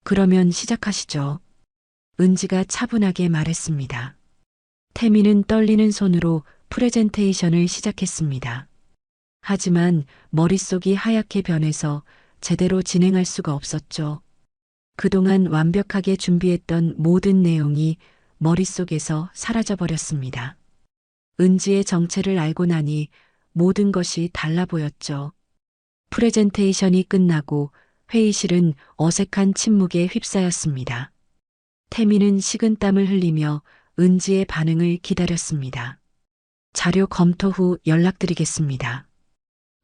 그러면 시작하시죠. 은지가 차분하게 말했습니다. 태민은 떨리는 손으로 프레젠테이션을 시작했습니다. 하지만 머릿속이 하얗게 변해서 제대로 진행할 수가 없었죠. 그동안 완벽하게 준비했던 모든 내용이 머릿속에서 사라져버렸습니다. 은지의 정체를 알고 나니 모든 것이 달라 보였죠. 프레젠테이션이 끝나고 회의실은 어색한 침묵에 휩싸였습니다. 태민은 식은땀을 흘리며 은지의 반응을 기다렸습니다. 자료 검토 후 연락드리겠습니다.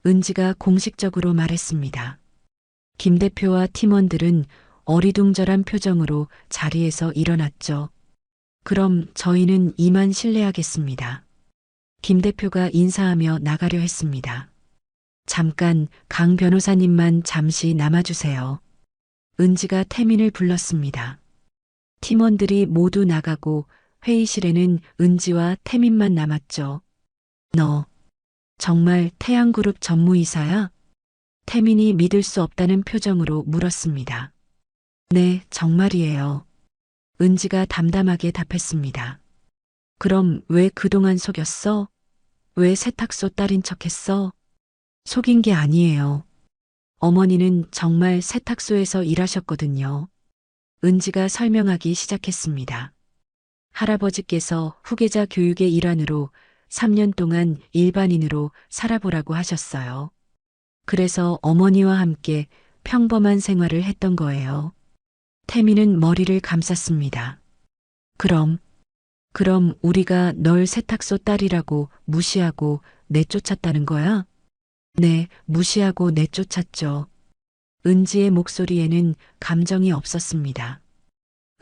은지가 공식적으로 말했습니다. 김 대표와 팀원들은 어리둥절한 표정으로 자리에서 일어났죠. 그럼 저희는 이만 실례하겠습니다. 김 대표가 인사하며 나가려 했습니다. 잠깐 강 변호사님만 잠시 남아주세요. 은지가 태민을 불렀습니다. 팀원들이 모두 나가고 회의실에는 은지와 태민만 남았죠. 너 정말 태양그룹 전무이사야? 태민이 믿을 수 없다는 표정으로 물었습니다. 네, 정말이에요. 은지가 담담하게 답했습니다. 그럼 왜 그동안 속였어? 왜 세탁소 딸인 척했어? 속인 게 아니에요. 어머니는 정말 세탁소에서 일하셨거든요. 은지가 설명하기 시작했습니다. 할아버지께서 후계자 교육의 일환으로 3년 동안 일반인으로 살아보라고 하셨어요. 그래서 어머니와 함께 평범한 생활을 했던 거예요. 태민은 머리를 감쌌습니다. 그럼 우리가 널 세탁소 딸이라고 무시하고 내쫓았다는 거야? 네, 무시하고 내쫓았죠. 은지의 목소리에는 감정이 없었습니다.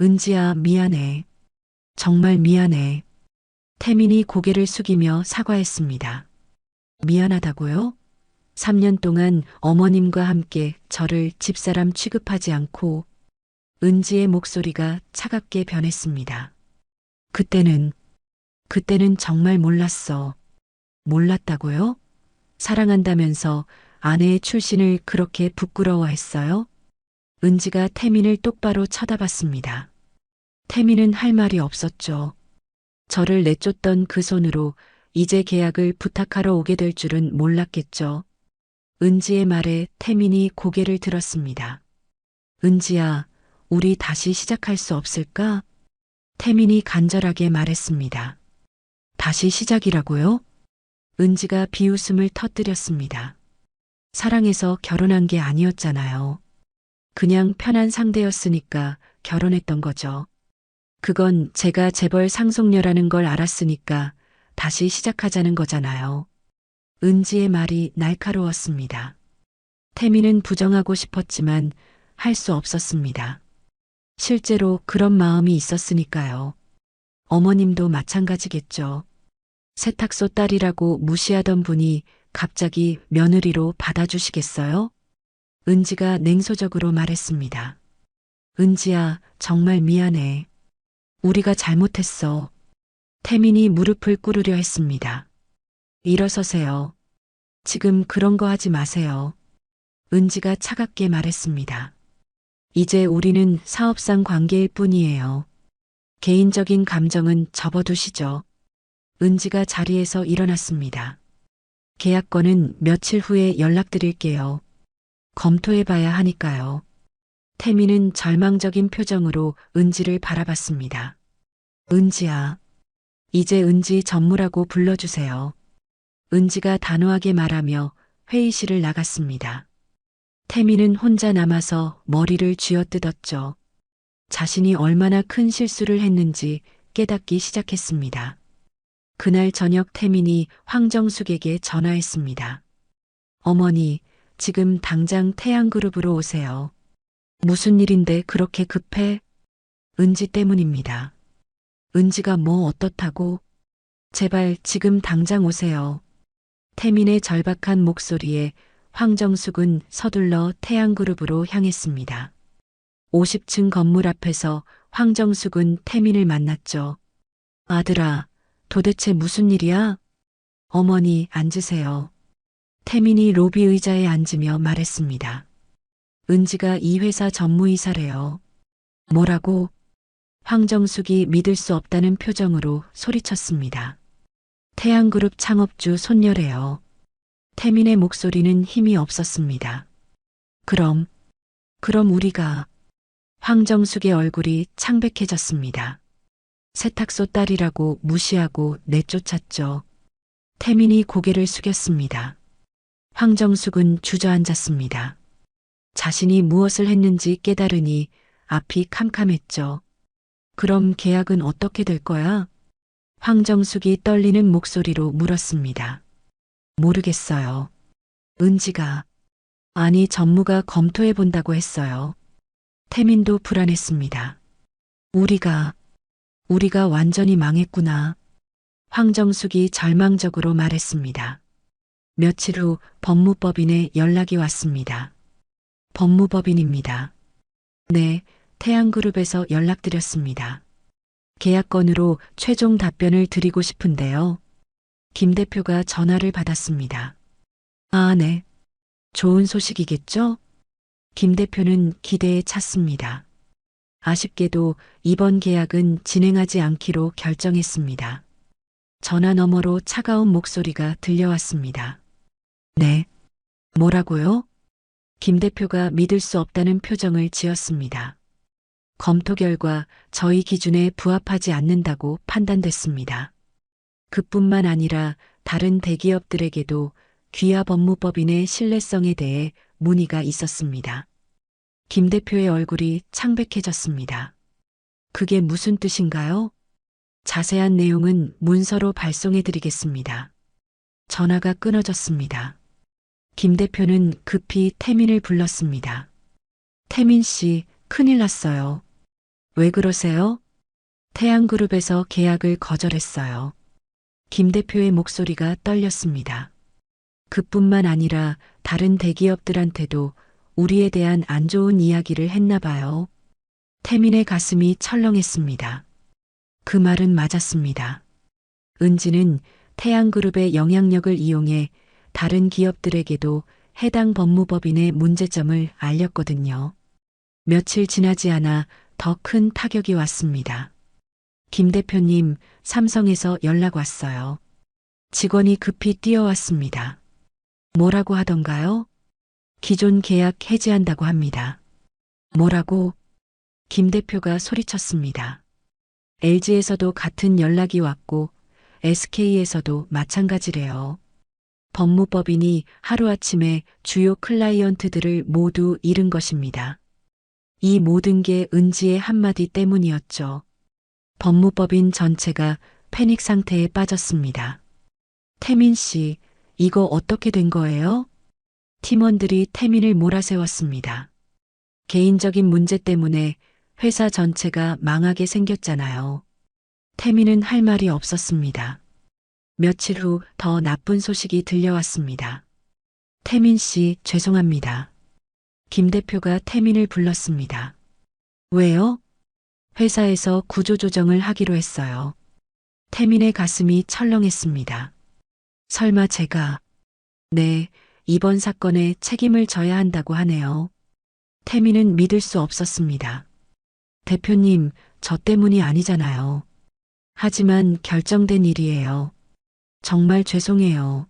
은지야, 미안해. 정말 미안해. 태민이 고개를 숙이며 사과했습니다. 미안하다고요? 3년 동안 어머님과 함께 저를 집사람 취급하지 않고. 은지의 목소리가 차갑게 변했습니다. 그때는 정말 몰랐어. 몰랐다고요? 사랑한다면서 아내의 출신을 그렇게 부끄러워했어요? 은지가 태민을 똑바로 쳐다봤습니다. 태민은 할 말이 없었죠. 저를 내쫓던 그 손으로 이제 계약을 부탁하러 오게 될 줄은 몰랐겠죠. 은지의 말에 태민이 고개를 들었습니다. 은지야, 우리 다시 시작할 수 없을까? 태민이 간절하게 말했습니다. 다시 시작이라고요? 은지가 비웃음을 터뜨렸습니다. 사랑해서 결혼한 게 아니었잖아요. 그냥 편한 상대였으니까 결혼했던 거죠. 그건 제가 재벌 상속녀라는 걸 알았으니까 다시 시작하자는 거잖아요. 은지의 말이 날카로웠습니다. 태민은 부정하고 싶었지만 할 수 없었습니다. 실제로 그런 마음이 있었으니까요. 어머님도 마찬가지겠죠. 세탁소 딸이라고 무시하던 분이 갑자기 며느리로 받아주시겠어요? 은지가 냉소적으로 말했습니다. 은지야, 정말 미안해. 우리가 잘못했어. 태민이 무릎을 꿇으려 했습니다. 일어서세요. 지금 그런 거 하지 마세요. 은지가 차갑게 말했습니다. 이제 우리는 사업상 관계일 뿐이에요. 개인적인 감정은 접어두시죠. 은지가 자리에서 일어났습니다. 계약건은 며칠 후에 연락드릴게요. 검토해봐야 하니까요. 태민은 절망적인 표정으로 은지를 바라봤습니다. 은지야, 이제 은지 전무라고 불러주세요. 은지가 단호하게 말하며 회의실을 나갔습니다. 태민은 혼자 남아서 머리를 쥐어뜯었죠. 자신이 얼마나 큰 실수를 했는지 깨닫기 시작했습니다. 그날 저녁 태민이 황정숙에게 전화했습니다. 어머니, 지금 당장 태양그룹으로 오세요. 무슨 일인데 그렇게 급해? 은지 때문입니다. 은지가 뭐 어떻다고? 제발 지금 당장 오세요. 태민의 절박한 목소리에 황정숙은 서둘러 태양그룹으로 향했습니다. 50층 건물 앞에서 황정숙은 태민을 만났죠. 아들아, 도대체 무슨 일이야? 어머니, 앉으세요. 태민이 로비 의자에 앉으며 말했습니다. 은지가 이 회사 전무이사래요. 뭐라고? 황정숙이 믿을 수 없다는 표정으로 소리쳤습니다. 태양그룹 창업주 손녀래요. 태민의 목소리는 힘이 없었습니다. 그럼 우리가. 황정숙의 얼굴이 창백해졌습니다. 세탁소 딸이라고 무시하고 내쫓았죠. 태민이 고개를 숙였습니다. 황정숙은 주저앉았습니다. 자신이 무엇을 했는지 깨달으니 앞이 캄캄했죠. 그럼 계약은 어떻게 될 거야? 황정숙이 떨리는 목소리로 물었습니다. 모르겠어요. 은지가. 아니, 전무가 검토해 본다고 했어요. 태민도 불안했습니다. 우리가 완전히 망했구나. 황정숙이 절망적으로 말했습니다. 며칠 후 법무법인에 연락이 왔습니다. 법무법인입니다. 네, 태양그룹에서 연락드렸습니다. 계약건으로 최종 답변을 드리고 싶은데요. 김 대표가 전화를 받았습니다. 아, 네. 좋은 소식이겠죠? 김 대표는 기대에 찼습니다. 아쉽게도 이번 계약은 진행하지 않기로 결정했습니다. 전화 너머로 차가운 목소리가 들려왔습니다. 네. 뭐라고요? 김 대표가 믿을 수 없다는 표정을 지었습니다. 검토 결과 저희 기준에 부합하지 않는다고 판단됐습니다. 그뿐만 아니라 다른 대기업들에게도 귀하 법무법인의 신뢰성에 대해 문의가 있었습니다. 김 대표의 얼굴이 창백해졌습니다. 그게 무슨 뜻인가요? 자세한 내용은 문서로 발송해 드리겠습니다. 전화가 끊어졌습니다. 김 대표는 급히 태민을 불렀습니다. 태민 씨, 큰일 났어요. 왜 그러세요? 태양그룹에서 계약을 거절했어요. 김 대표의 목소리가 떨렸습니다. 그뿐만 아니라 다른 대기업들한테도 우리에 대한 안 좋은 이야기를 했나 봐요. 태민의 가슴이 철렁했습니다. 그 말은 맞았습니다. 은지는 태양그룹의 영향력을 이용해 다른 기업들에게도 해당 법무법인의 문제점을 알렸거든요. 며칠 지나지 않아 더 큰 타격이 왔습니다. 김 대표님, 삼성에서 연락 왔어요. 직원이 급히 뛰어왔습니다. 뭐라고 하던가요? 기존 계약 해지한다고 합니다. 뭐라고? 김 대표가 소리쳤습니다. LG에서도 같은 연락이 왔고 SK에서도 마찬가지래요. 법무법인이 하루아침에 주요 클라이언트들을 모두 잃은 것입니다. 이 모든 게 은지의 한마디 때문이었죠. 법무법인 전체가 패닉 상태에 빠졌습니다. 태민 씨, 이거 어떻게 된 거예요? 팀원들이 태민을 몰아세웠습니다. 개인적인 문제 때문에 회사 전체가 망하게 생겼잖아요. 태민은 할 말이 없었습니다. 며칠 후 더 나쁜 소식이 들려왔습니다. 태민 씨, 죄송합니다. 김 대표가 태민을 불렀습니다. 왜요? 회사에서 구조조정을 하기로 했어요. 태민의 가슴이 철렁했습니다. 설마 제가, 네, 이번 사건에 책임을 져야 한다고 하네요. 태민은 믿을 수 없었습니다. 대표님, 저 때문이 아니잖아요. 하지만 결정된 일이에요. 정말 죄송해요.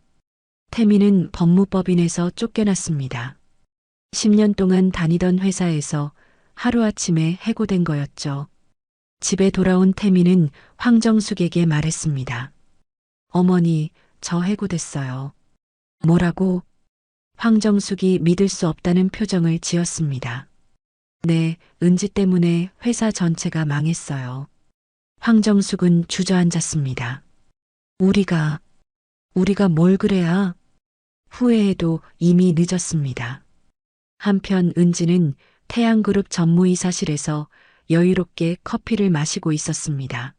태민은 법무법인에서 쫓겨났습니다. 10년 동안 다니던 회사에서 하루아침에 해고된 거였죠. 집에 돌아온 태민은 황정숙에게 말했습니다. 어머니, 저 해고됐어요. 뭐라고? 황정숙이 믿을 수 없다는 표정을 지었습니다. 네, 은지 때문에 회사 전체가 망했어요. 황정숙은 주저앉았습니다. 우리가 뭘 그래야? 후회해도 이미 늦었습니다. 한편 은지는 태양그룹 전무이사실에서 여유롭게 커피를 마시고 있었습니다.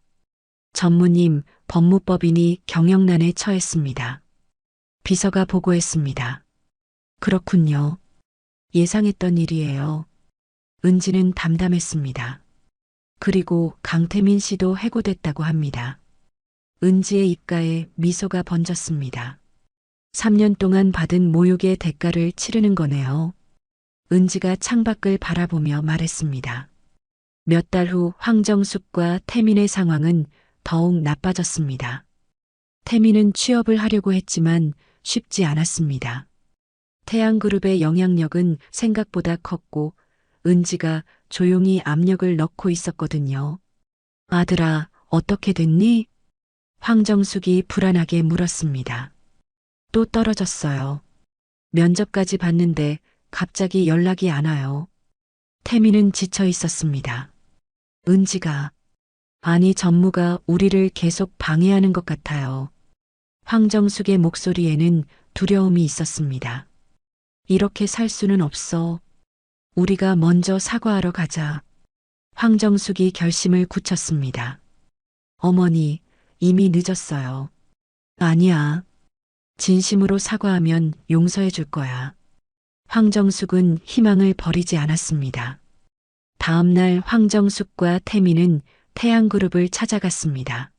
전무님, 법무법인이 경영난에 처했습니다. 비서가 보고했습니다. 그렇군요. 예상했던 일이에요. 은지는 담담했습니다. 그리고 강태민 씨도 해고됐다고 합니다. 은지의 입가에 미소가 번졌습니다. 3년 동안 받은 모욕의 대가를 치르는 거네요. 은지가 창밖을 바라보며 말했습니다. 몇 달 후 황정숙과 태민의 상황은 더욱 나빠졌습니다. 태민은 취업을 하려고 했지만 쉽지 않았습니다. 태양그룹의 영향력은 생각보다 컸고 은지가 조용히 압력을 넣고 있었거든요. 아들아, 어떻게 됐니? 황정숙이 불안하게 물었습니다. 또 떨어졌어요. 면접까지 봤는데 갑자기 연락이 안 와요. 태민은 지쳐 있었습니다. 은지가, 아니 전무가 우리를 계속 방해하는 것 같아요. 황정숙의 목소리에는 두려움이 있었습니다. 이렇게 살 수는 없어. 우리가 먼저 사과하러 가자. 황정숙이 결심을 굳혔습니다. 어머니, 이미 늦었어요. 아니야. 진심으로 사과하면 용서해 줄 거야. 황정숙은 희망을 버리지 않았습니다. 다음 날 황정숙과 태민은 태양그룹을 찾아갔습니다.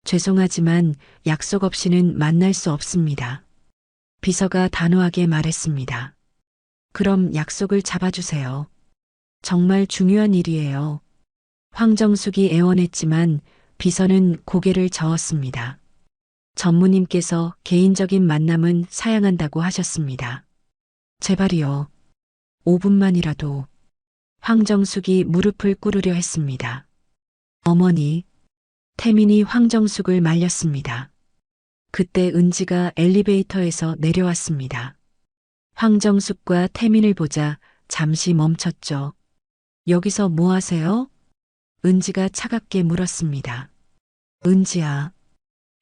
죄송하지만 약속 없이는 만날 수 없습니다. 비서가 단호하게 말했습니다. 그럼 약속을 잡아주세요. 정말 중요한 일이에요. 황정숙이 애원했지만 비서는 고개를 저었습니다. 전무님께서 개인적인 만남은 사양한다고 하셨습니다. 제발이요. 5분만이라도. 황정숙이 무릎을 꿇으려 했습니다. 어머니. 태민이 황정숙을 말렸습니다. 그때 은지가 엘리베이터에서 내려왔습니다. 황정숙과 태민을 보자 잠시 멈췄죠. 여기서 뭐 하세요? 은지가 차갑게 물었습니다. 은지야.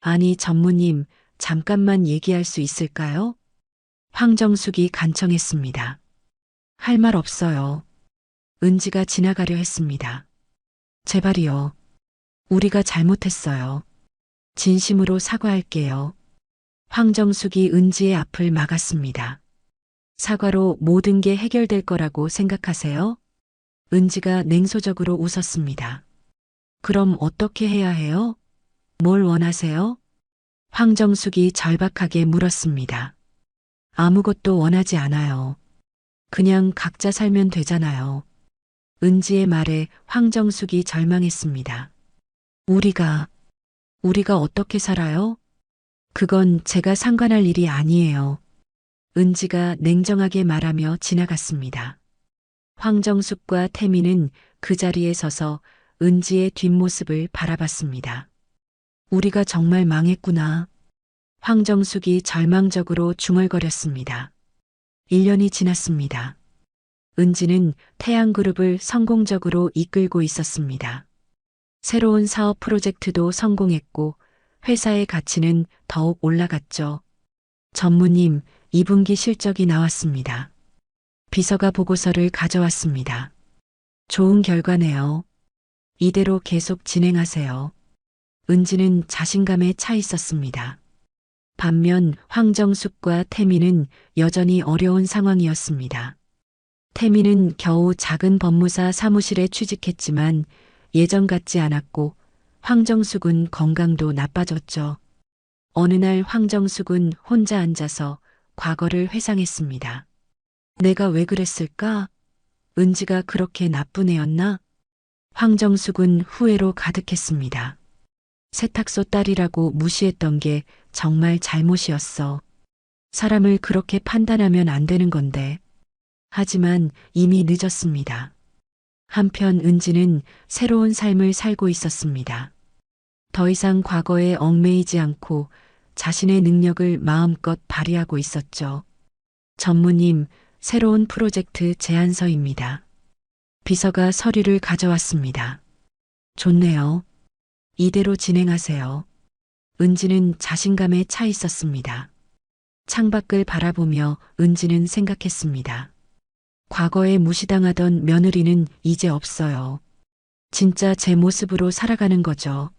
아니 전무님, 잠깐만 얘기할 수 있을까요? 황정숙이 간청했습니다. 할 말 없어요. 은지가 지나가려 했습니다. 제발이요. 우리가 잘못했어요. 진심으로 사과할게요. 황정숙이 은지의 앞을 막았습니다. 사과로 모든 게 해결될 거라고 생각하세요? 은지가 냉소적으로 웃었습니다. 그럼 어떻게 해야 해요? 뭘 원하세요? 황정숙이 절박하게 물었습니다. 아무것도 원하지 않아요. 그냥 각자 살면 되잖아요. 은지의 말에 황정숙이 절망했습니다. 우리가 어떻게 살아요? 그건 제가 상관할 일이 아니에요. 은지가 냉정하게 말하며 지나갔습니다. 황정숙과 태민은 그 자리에 서서 은지의 뒷모습을 바라봤습니다. 우리가 정말 망했구나. 황정숙이 절망적으로 중얼거렸습니다. 1년이 지났습니다. 은지는 태양그룹을 성공적으로 이끌고 있었습니다. 새로운 사업 프로젝트도 성공했고 회사의 가치는 더욱 올라갔죠. 전무님, 2분기 실적이 나왔습니다. 비서가 보고서를 가져왔습니다. 좋은 결과네요. 이대로 계속 진행하세요. 은지는 자신감에 차 있었습니다. 반면 황정숙과 태민은 여전히 어려운 상황이었습니다. 태민은 겨우 작은 법무사 사무실에 취직했지만 예전 같지 않았고 황정숙은 건강도 나빠졌죠. 어느 날 황정숙은 혼자 앉아서 과거를 회상했습니다. 내가 왜 그랬을까? 은지가 그렇게 나쁜 애였나? 황정숙은 후회로 가득했습니다. 세탁소 딸이라고 무시했던 게 정말 잘못이었어. 사람을 그렇게 판단하면 안 되는 건데. 하지만 이미 늦었습니다. 한편 은지는 새로운 삶을 살고 있었습니다. 더 이상 과거에 얽매이지 않고 자신의 능력을 마음껏 발휘하고 있었죠. 전무님, 새로운 프로젝트 제안서입니다. 비서가 서류를 가져왔습니다. 좋네요. 이대로 진행하세요. 은지는 자신감에 차 있었습니다. 창밖을 바라보며 은지는 생각했습니다. 과거에 무시당하던 며느리는 이제 없어요. 진짜 제 모습으로 살아가는 거죠.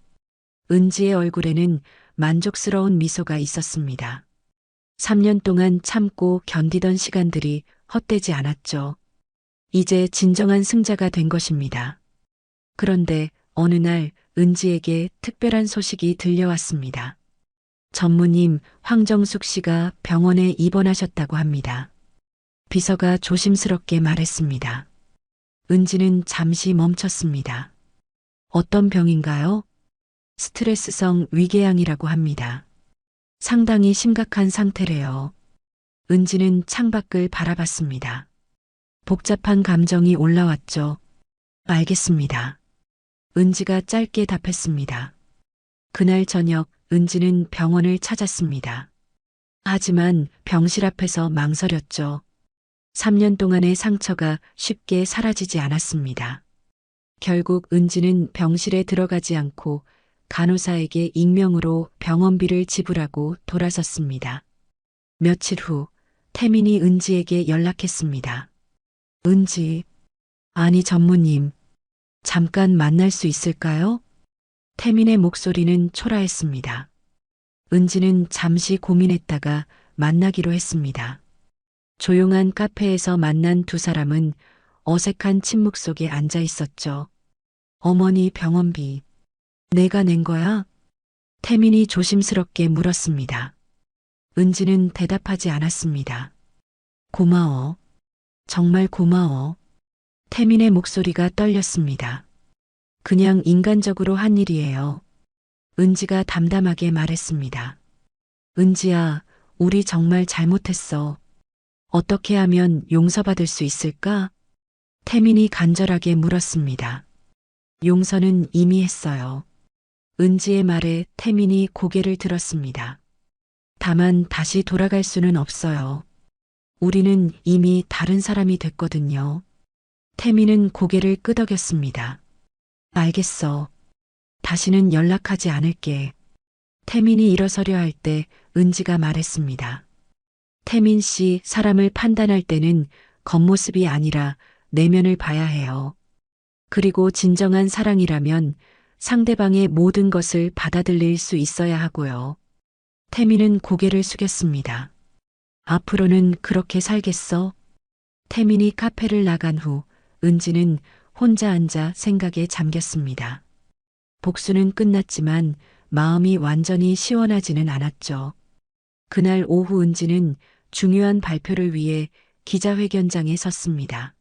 은지의 얼굴에는 만족스러운 미소가 있었습니다. 3년 동안 참고 견디던 시간들이 헛되지 않았죠. 이제 진정한 승자가 된 것입니다. 그런데 어느 날 은지에게 특별한 소식이 들려왔습니다. 전무님, 황정숙 씨가 병원에 입원하셨다고 합니다. 비서가 조심스럽게 말했습니다. 은지는 잠시 멈췄습니다. 어떤 병인가요? 스트레스성 위궤양이라고 합니다. 상당히 심각한 상태래요. 은지는 창밖을 바라봤습니다. 복잡한 감정이 올라왔죠. 알겠습니다. 은지가 짧게 답했습니다. 그날 저녁 은지는 병원을 찾았습니다. 하지만 병실 앞에서 망설였죠. 3년 동안의 상처가 쉽게 사라지지 않았습니다. 결국 은지는 병실에 들어가지 않고 간호사에게 익명으로 병원비를 지불하고 돌아섰습니다. 며칠 후 태민이 은지에게 연락했습니다. 은지, 아니 전무님, 잠깐 만날 수 있을까요? 태민의 목소리는 초라했습니다. 은지는 잠시 고민했다가 만나기로 했습니다. 조용한 카페에서 만난 두 사람은 어색한 침묵 속에 앉아 있었죠. 어머니 병원비, 내가 낸 거야? 태민이 조심스럽게 물었습니다. 은지는 대답하지 않았습니다. 고마워. 정말 고마워. 태민의 목소리가 떨렸습니다. 그냥 인간적으로 한 일이에요. 은지가 담담하게 말했습니다. 은지야, 우리 정말 잘못했어. 어떻게 하면 용서받을 수 있을까? 태민이 간절하게 물었습니다. 용서는 이미 했어요. 은지의 말에 태민이 고개를 들었습니다. 다만 다시 돌아갈 수는 없어요. 우리는 이미 다른 사람이 됐거든요. 태민은 고개를 끄덕였습니다. 알겠어. 다시는 연락하지 않을게. 태민이 일어서려 할 때 은지가 말했습니다. 태민 씨, 사람을 판단할 때는 겉모습이 아니라 내면을 봐야 해요. 그리고 진정한 사랑이라면 상대방의 모든 것을 받아들일 수 있어야 하고요. 태민은 고개를 숙였습니다. 앞으로는 그렇게 살겠어? 태민이 카페를 나간 후 은지는 혼자 앉아 생각에 잠겼습니다. 복수는 끝났지만 마음이 완전히 시원하지는 않았죠. 그날 오후 은지는 중요한 발표를 위해 기자회견장에 섰습니다.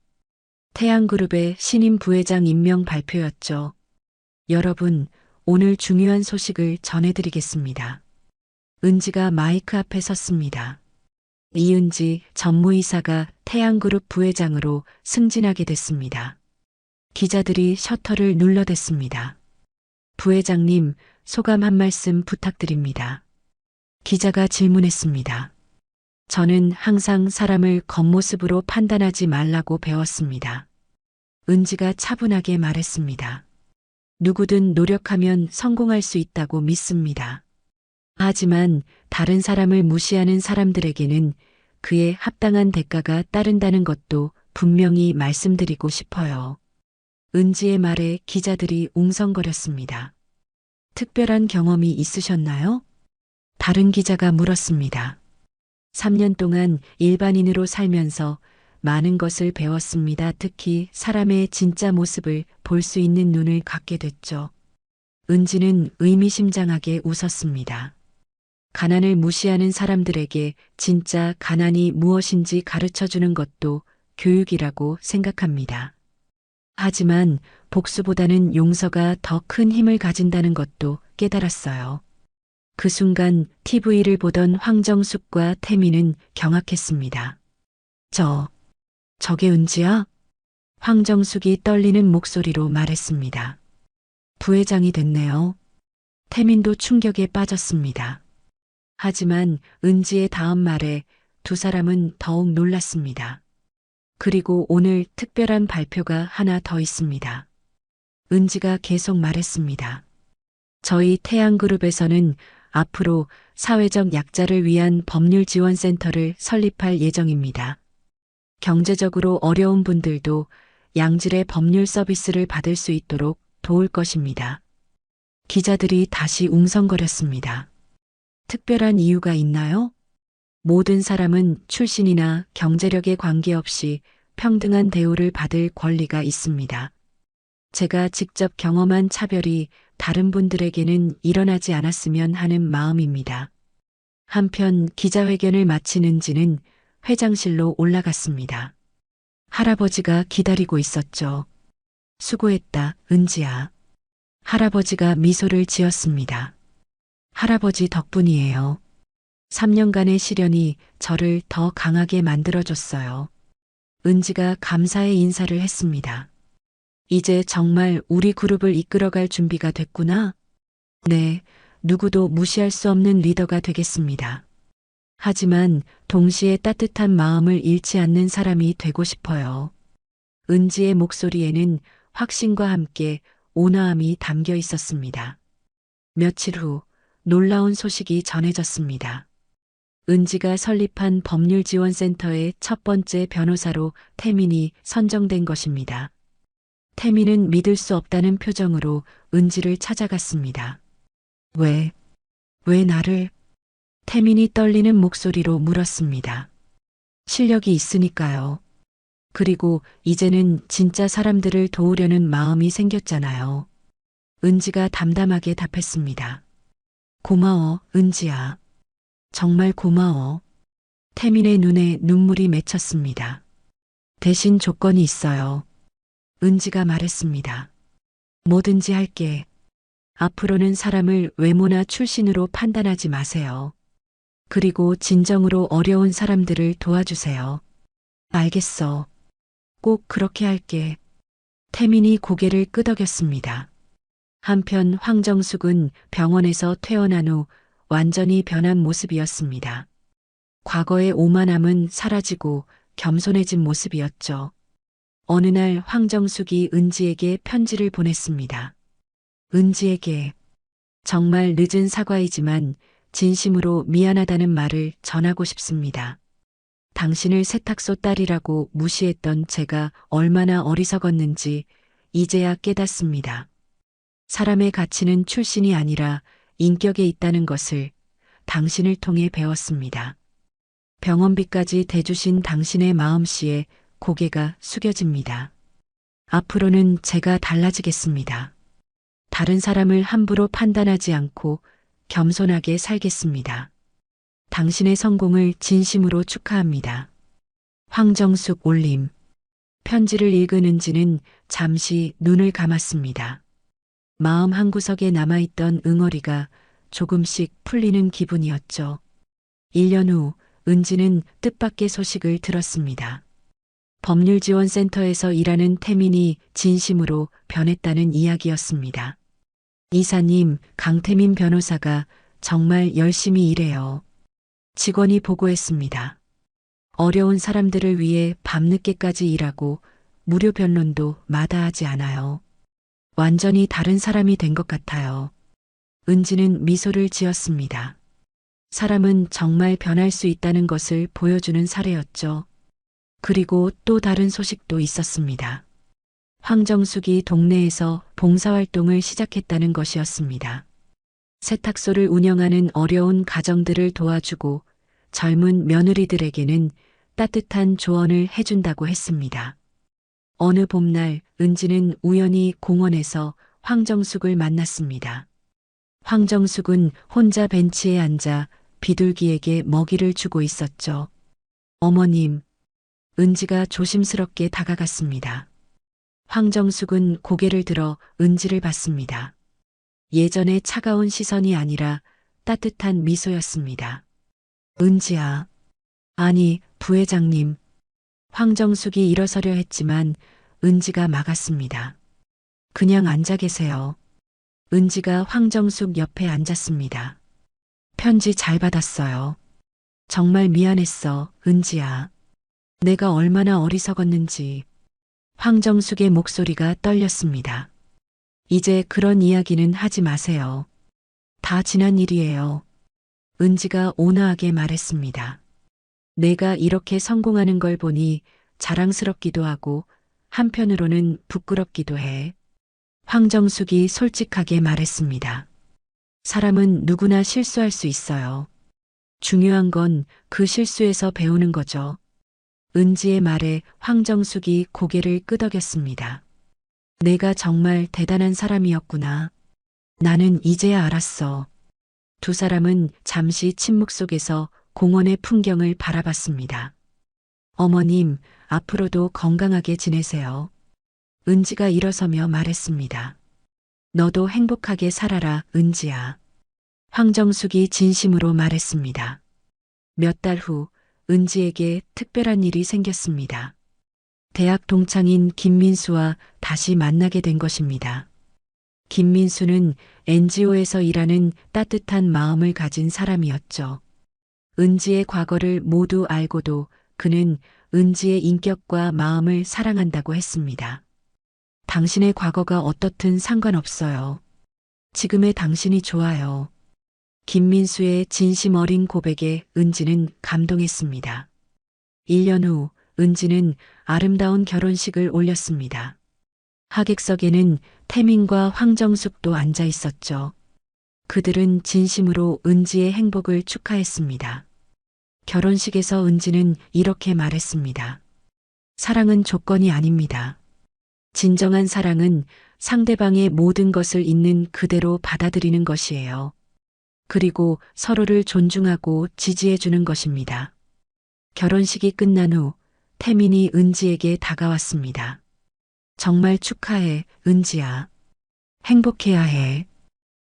태양그룹의 신임 부회장 임명 발표였죠. 여러분, 오늘 중요한 소식을 전해드리겠습니다. 은지가 마이크 앞에 섰습니다. 이은지 전무이사가 태양그룹 부회장으로 승진하게 됐습니다. 기자들이 셔터를 눌러댔습니다. 부회장님, 소감 한 말씀 부탁드립니다. 기자가 질문했습니다. 저는 항상 사람을 겉모습으로 판단하지 말라고 배웠습니다. 은지가 차분하게 말했습니다. 누구든 노력하면 성공할 수 있다고 믿습니다. 하지만 다른 사람을 무시하는 사람들에게는 그에 합당한 대가가 따른다는 것도 분명히 말씀드리고 싶어요. 은지의 말에 기자들이 웅성거렸습니다. 특별한 경험이 있으셨나요? 다른 기자가 물었습니다. 3년 동안 일반인으로 살면서 많은 것을 배웠습니다. 특히 사람의 진짜 모습을 볼 수 있는 눈을 갖게 됐죠. 은지는 의미심장하게 웃었습니다. 가난을 무시하는 사람들에게 진짜 가난이 무엇인지 가르쳐 주는 것도 교육이라고 생각합니다. 하지만 복수보다는 용서가 더 큰 힘을 가진다는 것도 깨달았어요. 그 순간 TV를 보던 황정숙과 태민은 경악했습니다. 저게 은지야? 황정숙이 떨리는 목소리로 말했습니다. 부회장이 됐네요. 태민도 충격에 빠졌습니다. 하지만 은지의 다음 말에 두 사람은 더욱 놀랐습니다. 그리고 오늘 특별한 발표가 하나 더 있습니다. 은지가 계속 말했습니다. 저희 태양그룹에서는 앞으로 사회적 약자를 위한 법률지원센터를 설립할 예정입니다. 경제적으로 어려운 분들도 양질의 법률 서비스를 받을 수 있도록 도울 것입니다. 기자들이 다시 웅성거렸습니다. 특별한 이유가 있나요? 모든 사람은 출신이나 경제력에 관계없이 평등한 대우를 받을 권리가 있습니다. 제가 직접 경험한 차별이 다른 분들에게는 일어나지 않았으면 하는 마음입니다. 한편 기자회견을 마친 은지는 회장실로 올라갔습니다. 할아버지가 기다리고 있었죠. 수고했다, 은지야. 할아버지가 미소를 지었습니다. 할아버지 덕분이에요. 3년간의 시련이 저를 더 강하게 만들어줬어요. 은지가 감사의 인사를 했습니다. 이제 정말 우리 그룹을 이끌어갈 준비가 됐구나. 네, 누구도 무시할 수 없는 리더가 되겠습니다. 하지만 동시에 따뜻한 마음을 잃지 않는 사람이 되고 싶어요. 은지의 목소리에는 확신과 함께 온화함이 담겨 있었습니다. 며칠 후 놀라운 소식이 전해졌습니다. 은지가 설립한 법률지원센터의 첫 번째 변호사로 태민이 선정된 것입니다. 태민은 믿을 수 없다는 표정으로 은지를 찾아갔습니다. 왜 나를? 태민이 떨리는 목소리로 물었습니다. 실력이 있으니까요. 그리고 이제는 진짜 사람들을 도우려는 마음이 생겼잖아요. 은지가 담담하게 답했습니다. 고마워, 은지야. 정말 고마워. 태민의 눈에 눈물이 맺혔습니다. 대신 조건이 있어요. 은지가 말했습니다. 뭐든지 할게. 앞으로는 사람을 외모나 출신으로 판단하지 마세요. 그리고 진정으로 어려운 사람들을 도와주세요. 알겠어. 꼭 그렇게 할게. 태민이 고개를 끄덕였습니다. 한편 황정숙은 병원에서 퇴원한 후 완전히 변한 모습이었습니다. 과거의 오만함은 사라지고 겸손해진 모습이었죠. 어느 날 황정숙이 은지에게 편지를 보냈습니다. 은지에게 정말 늦은 사과이지만 진심으로 미안하다는 말을 전하고 싶습니다. 당신을 세탁소 딸이라고 무시했던 제가 얼마나 어리석었는지 이제야 깨닫습니다. 사람의 가치는 출신이 아니라 인격에 있다는 것을 당신을 통해 배웠습니다. 병원비까지 대주신 당신의 마음씨에 고개가 숙여집니다. 앞으로는 제가 달라지겠습니다. 다른 사람을 함부로 판단하지 않고 겸손하게 살겠습니다. 당신의 성공을 진심으로 축하합니다. 황정숙 올림. 편지를 읽은 은지는 잠시 눈을 감았습니다. 마음 한구석에 남아있던 응어리가 조금씩 풀리는 기분이었죠. 1년 후 은지는 뜻밖의 소식을 들었습니다. 법률지원센터에서 일하는 태민이 진심으로 변했다는 이야기였습니다. 이사님, 강태민 변호사가 정말 열심히 일해요. 직원이 보고했습니다. 어려운 사람들을 위해 밤늦게까지 일하고 무료 변론도 마다하지 않아요. 완전히 다른 사람이 된 것 같아요. 은지는 미소를 지었습니다. 사람은 정말 변할 수 있다는 것을 보여주는 사례였죠. 그리고 또 다른 소식도 있었습니다. 황정숙이 동네에서 봉사활동을 시작했다는 것이었습니다. 세탁소를 운영하는 어려운 가정들을 도와주고 젊은 며느리들에게는 따뜻한 조언을 해준다고 했습니다. 어느 봄날 은지는 우연히 공원에서 황정숙을 만났습니다. 황정숙은 혼자 벤치에 앉아 비둘기에게 먹이를 주고 있었죠. 어머님, 은지가 조심스럽게 다가갔습니다. 황정숙은 고개를 들어 은지를 봤습니다. 예전의 차가운 시선이 아니라 따뜻한 미소였습니다. 은지야. 아니, 부회장님. 황정숙이 일어서려 했지만 은지가 막았습니다. 그냥 앉아 계세요. 은지가 황정숙 옆에 앉았습니다. 편지 잘 받았어요. 정말 미안했어, 은지야. 내가 얼마나 어리석었는지. 황정숙의 목소리가 떨렸습니다. 이제 그런 이야기는 하지 마세요. 다 지난 일이에요. 은지가 온화하게 말했습니다. 내가 이렇게 성공하는 걸 보니 자랑스럽기도 하고 한편으로는 부끄럽기도 해. 황정숙이 솔직하게 말했습니다. 사람은 누구나 실수할 수 있어요. 중요한 건 그 실수에서 배우는 거죠. 은지의 말에 황정숙이 고개를 끄덕였습니다. 내가 정말 대단한 사람이었구나. 나는 이제야 알았어. 두 사람은 잠시 침묵 속에서 공원의 풍경을 바라봤습니다. 어머님, 앞으로도 건강하게 지내세요. 은지가 일어서며 말했습니다. 너도 행복하게 살아라, 은지야. 황정숙이 진심으로 말했습니다. 몇 달 후 은지에게 특별한 일이 생겼습니다. 대학 동창인 김민수와 다시 만나게 된 것입니다. 김민수는 NGO에서 일하는 따뜻한 마음을 가진 사람이었죠. 은지의 과거를 모두 알고도 그는 은지의 인격과 마음을 사랑한다고 했습니다. 당신의 과거가 어떻든 상관없어요. 지금의 당신이 좋아요. 김민수의 진심 어린 고백에 은지는 감동했습니다. 1년 후 은지는 아름다운 결혼식을 올렸습니다. 하객석에는 태민과 황정숙도 앉아 있었죠. 그들은 진심으로 은지의 행복을 축하했습니다. 결혼식에서 은지는 이렇게 말했습니다. 사랑은 조건이 아닙니다. 진정한 사랑은 상대방의 모든 것을 있는 그대로 받아들이는 것이에요. 그리고 서로를 존중하고 지지해 주는 것입니다. 결혼식이 끝난 후 태민이 은지에게 다가왔습니다. 정말 축하해, 은지야. 행복해야 해.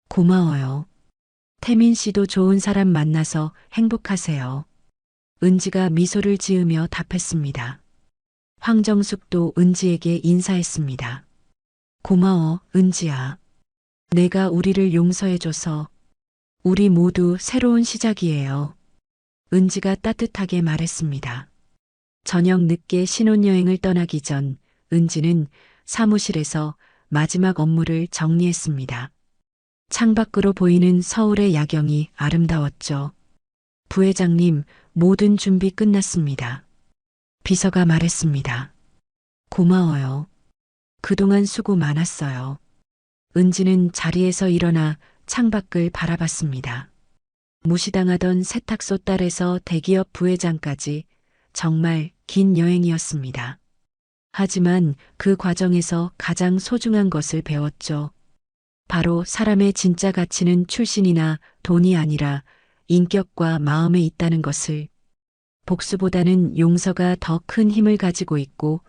고마워요. 태민 씨도 좋은 사람 만나서 행복하세요. 은지가 미소를 지으며 답했습니다. 황정숙도 은지에게 인사했습니다. 고마워, 은지야. 내가 우리를 용서해줘서 우리 모두 새로운 시작이에요. 은지가 따뜻하게 말했습니다. 저녁 늦게 신혼여행을 떠나기 전 은지는 사무실에서 마지막 업무를 정리했습니다. 창밖으로 보이는 서울의 야경이 아름다웠죠. 부회장님, 모든 준비 끝났습니다. 비서가 말했습니다. 고마워요. 그동안 수고 많았어요. 은지는 자리에서 일어나 창밖을 바라봤습니다. 무시당하던 세탁소 딸에서 대기업 부회장까지 정말 긴 여행이었습니다. 하지만 그 과정에서 가장 소중한 것을 배웠죠. 바로 사람의 진짜 가치는 출신이나 돈이 아니라 인격과 마음에 있다는 것을. 복수보다는 용서가 더 큰 힘을 가지고 있고,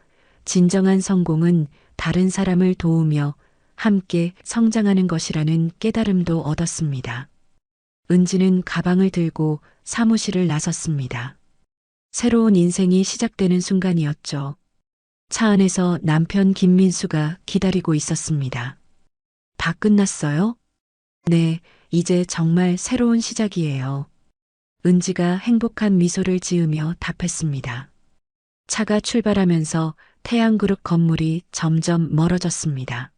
진정한 성공은 다른 사람을 도우며 함께 성장하는 것이라는 깨달음도 얻었습니다. 은지는 가방을 들고 사무실을 나섰습니다. 새로운 인생이 시작되는 순간이었죠. 차 안에서 남편 김민수가 기다리고 있었습니다. 다 끝났어요? 네, 이제 정말 새로운 시작이에요. 은지가 행복한 미소를 지으며 답했습니다. 차가 출발하면서 태양그룹 건물이 점점 멀어졌습니다.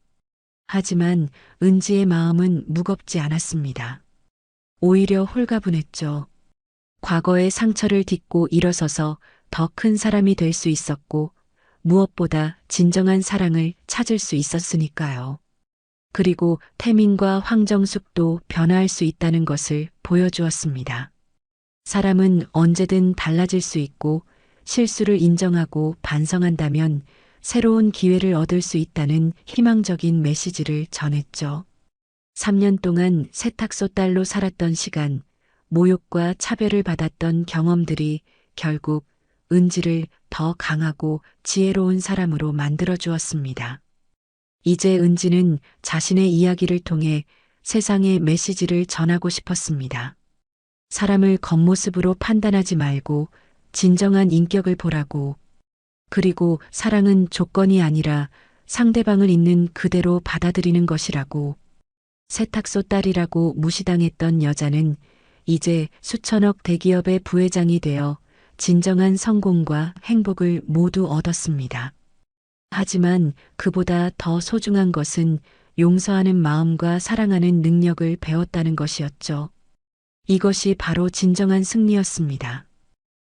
하지만 은지의 마음은 무겁지 않았습니다. 오히려 홀가분했죠. 과거의 상처를 딛고 일어서서 더 큰 사람이 될 수 있었고, 무엇보다 진정한 사랑을 찾을 수 있었으니까요. 그리고 태민과 황정숙도 변화할 수 있다는 것을 보여주었습니다. 사람은 언제든 달라질 수 있고, 실수를 인정하고 반성한다면 새로운 기회를 얻을 수 있다는 희망적인 메시지를 전했죠. 3년 동안 세탁소 딸로 살았던 시간, 모욕과 차별을 받았던 경험들이 결국 은지를 더 강하고 지혜로운 사람으로 만들어 주었습니다. 이제 은지는 자신의 이야기를 통해 세상에 메시지를 전하고 싶었습니다. 사람을 겉모습으로 판단하지 말고 진정한 인격을 보라고. 그리고 사랑은 조건이 아니라 상대방을 있는 그대로 받아들이는 것이라고. 세탁소 딸이라고 무시당했던 여자는 이제 수천억 대기업의 부회장이 되어 진정한 성공과 행복을 모두 얻었습니다. 하지만 그보다 더 소중한 것은 용서하는 마음과 사랑하는 능력을 배웠다는 것이었죠. 이것이 바로 진정한 승리였습니다.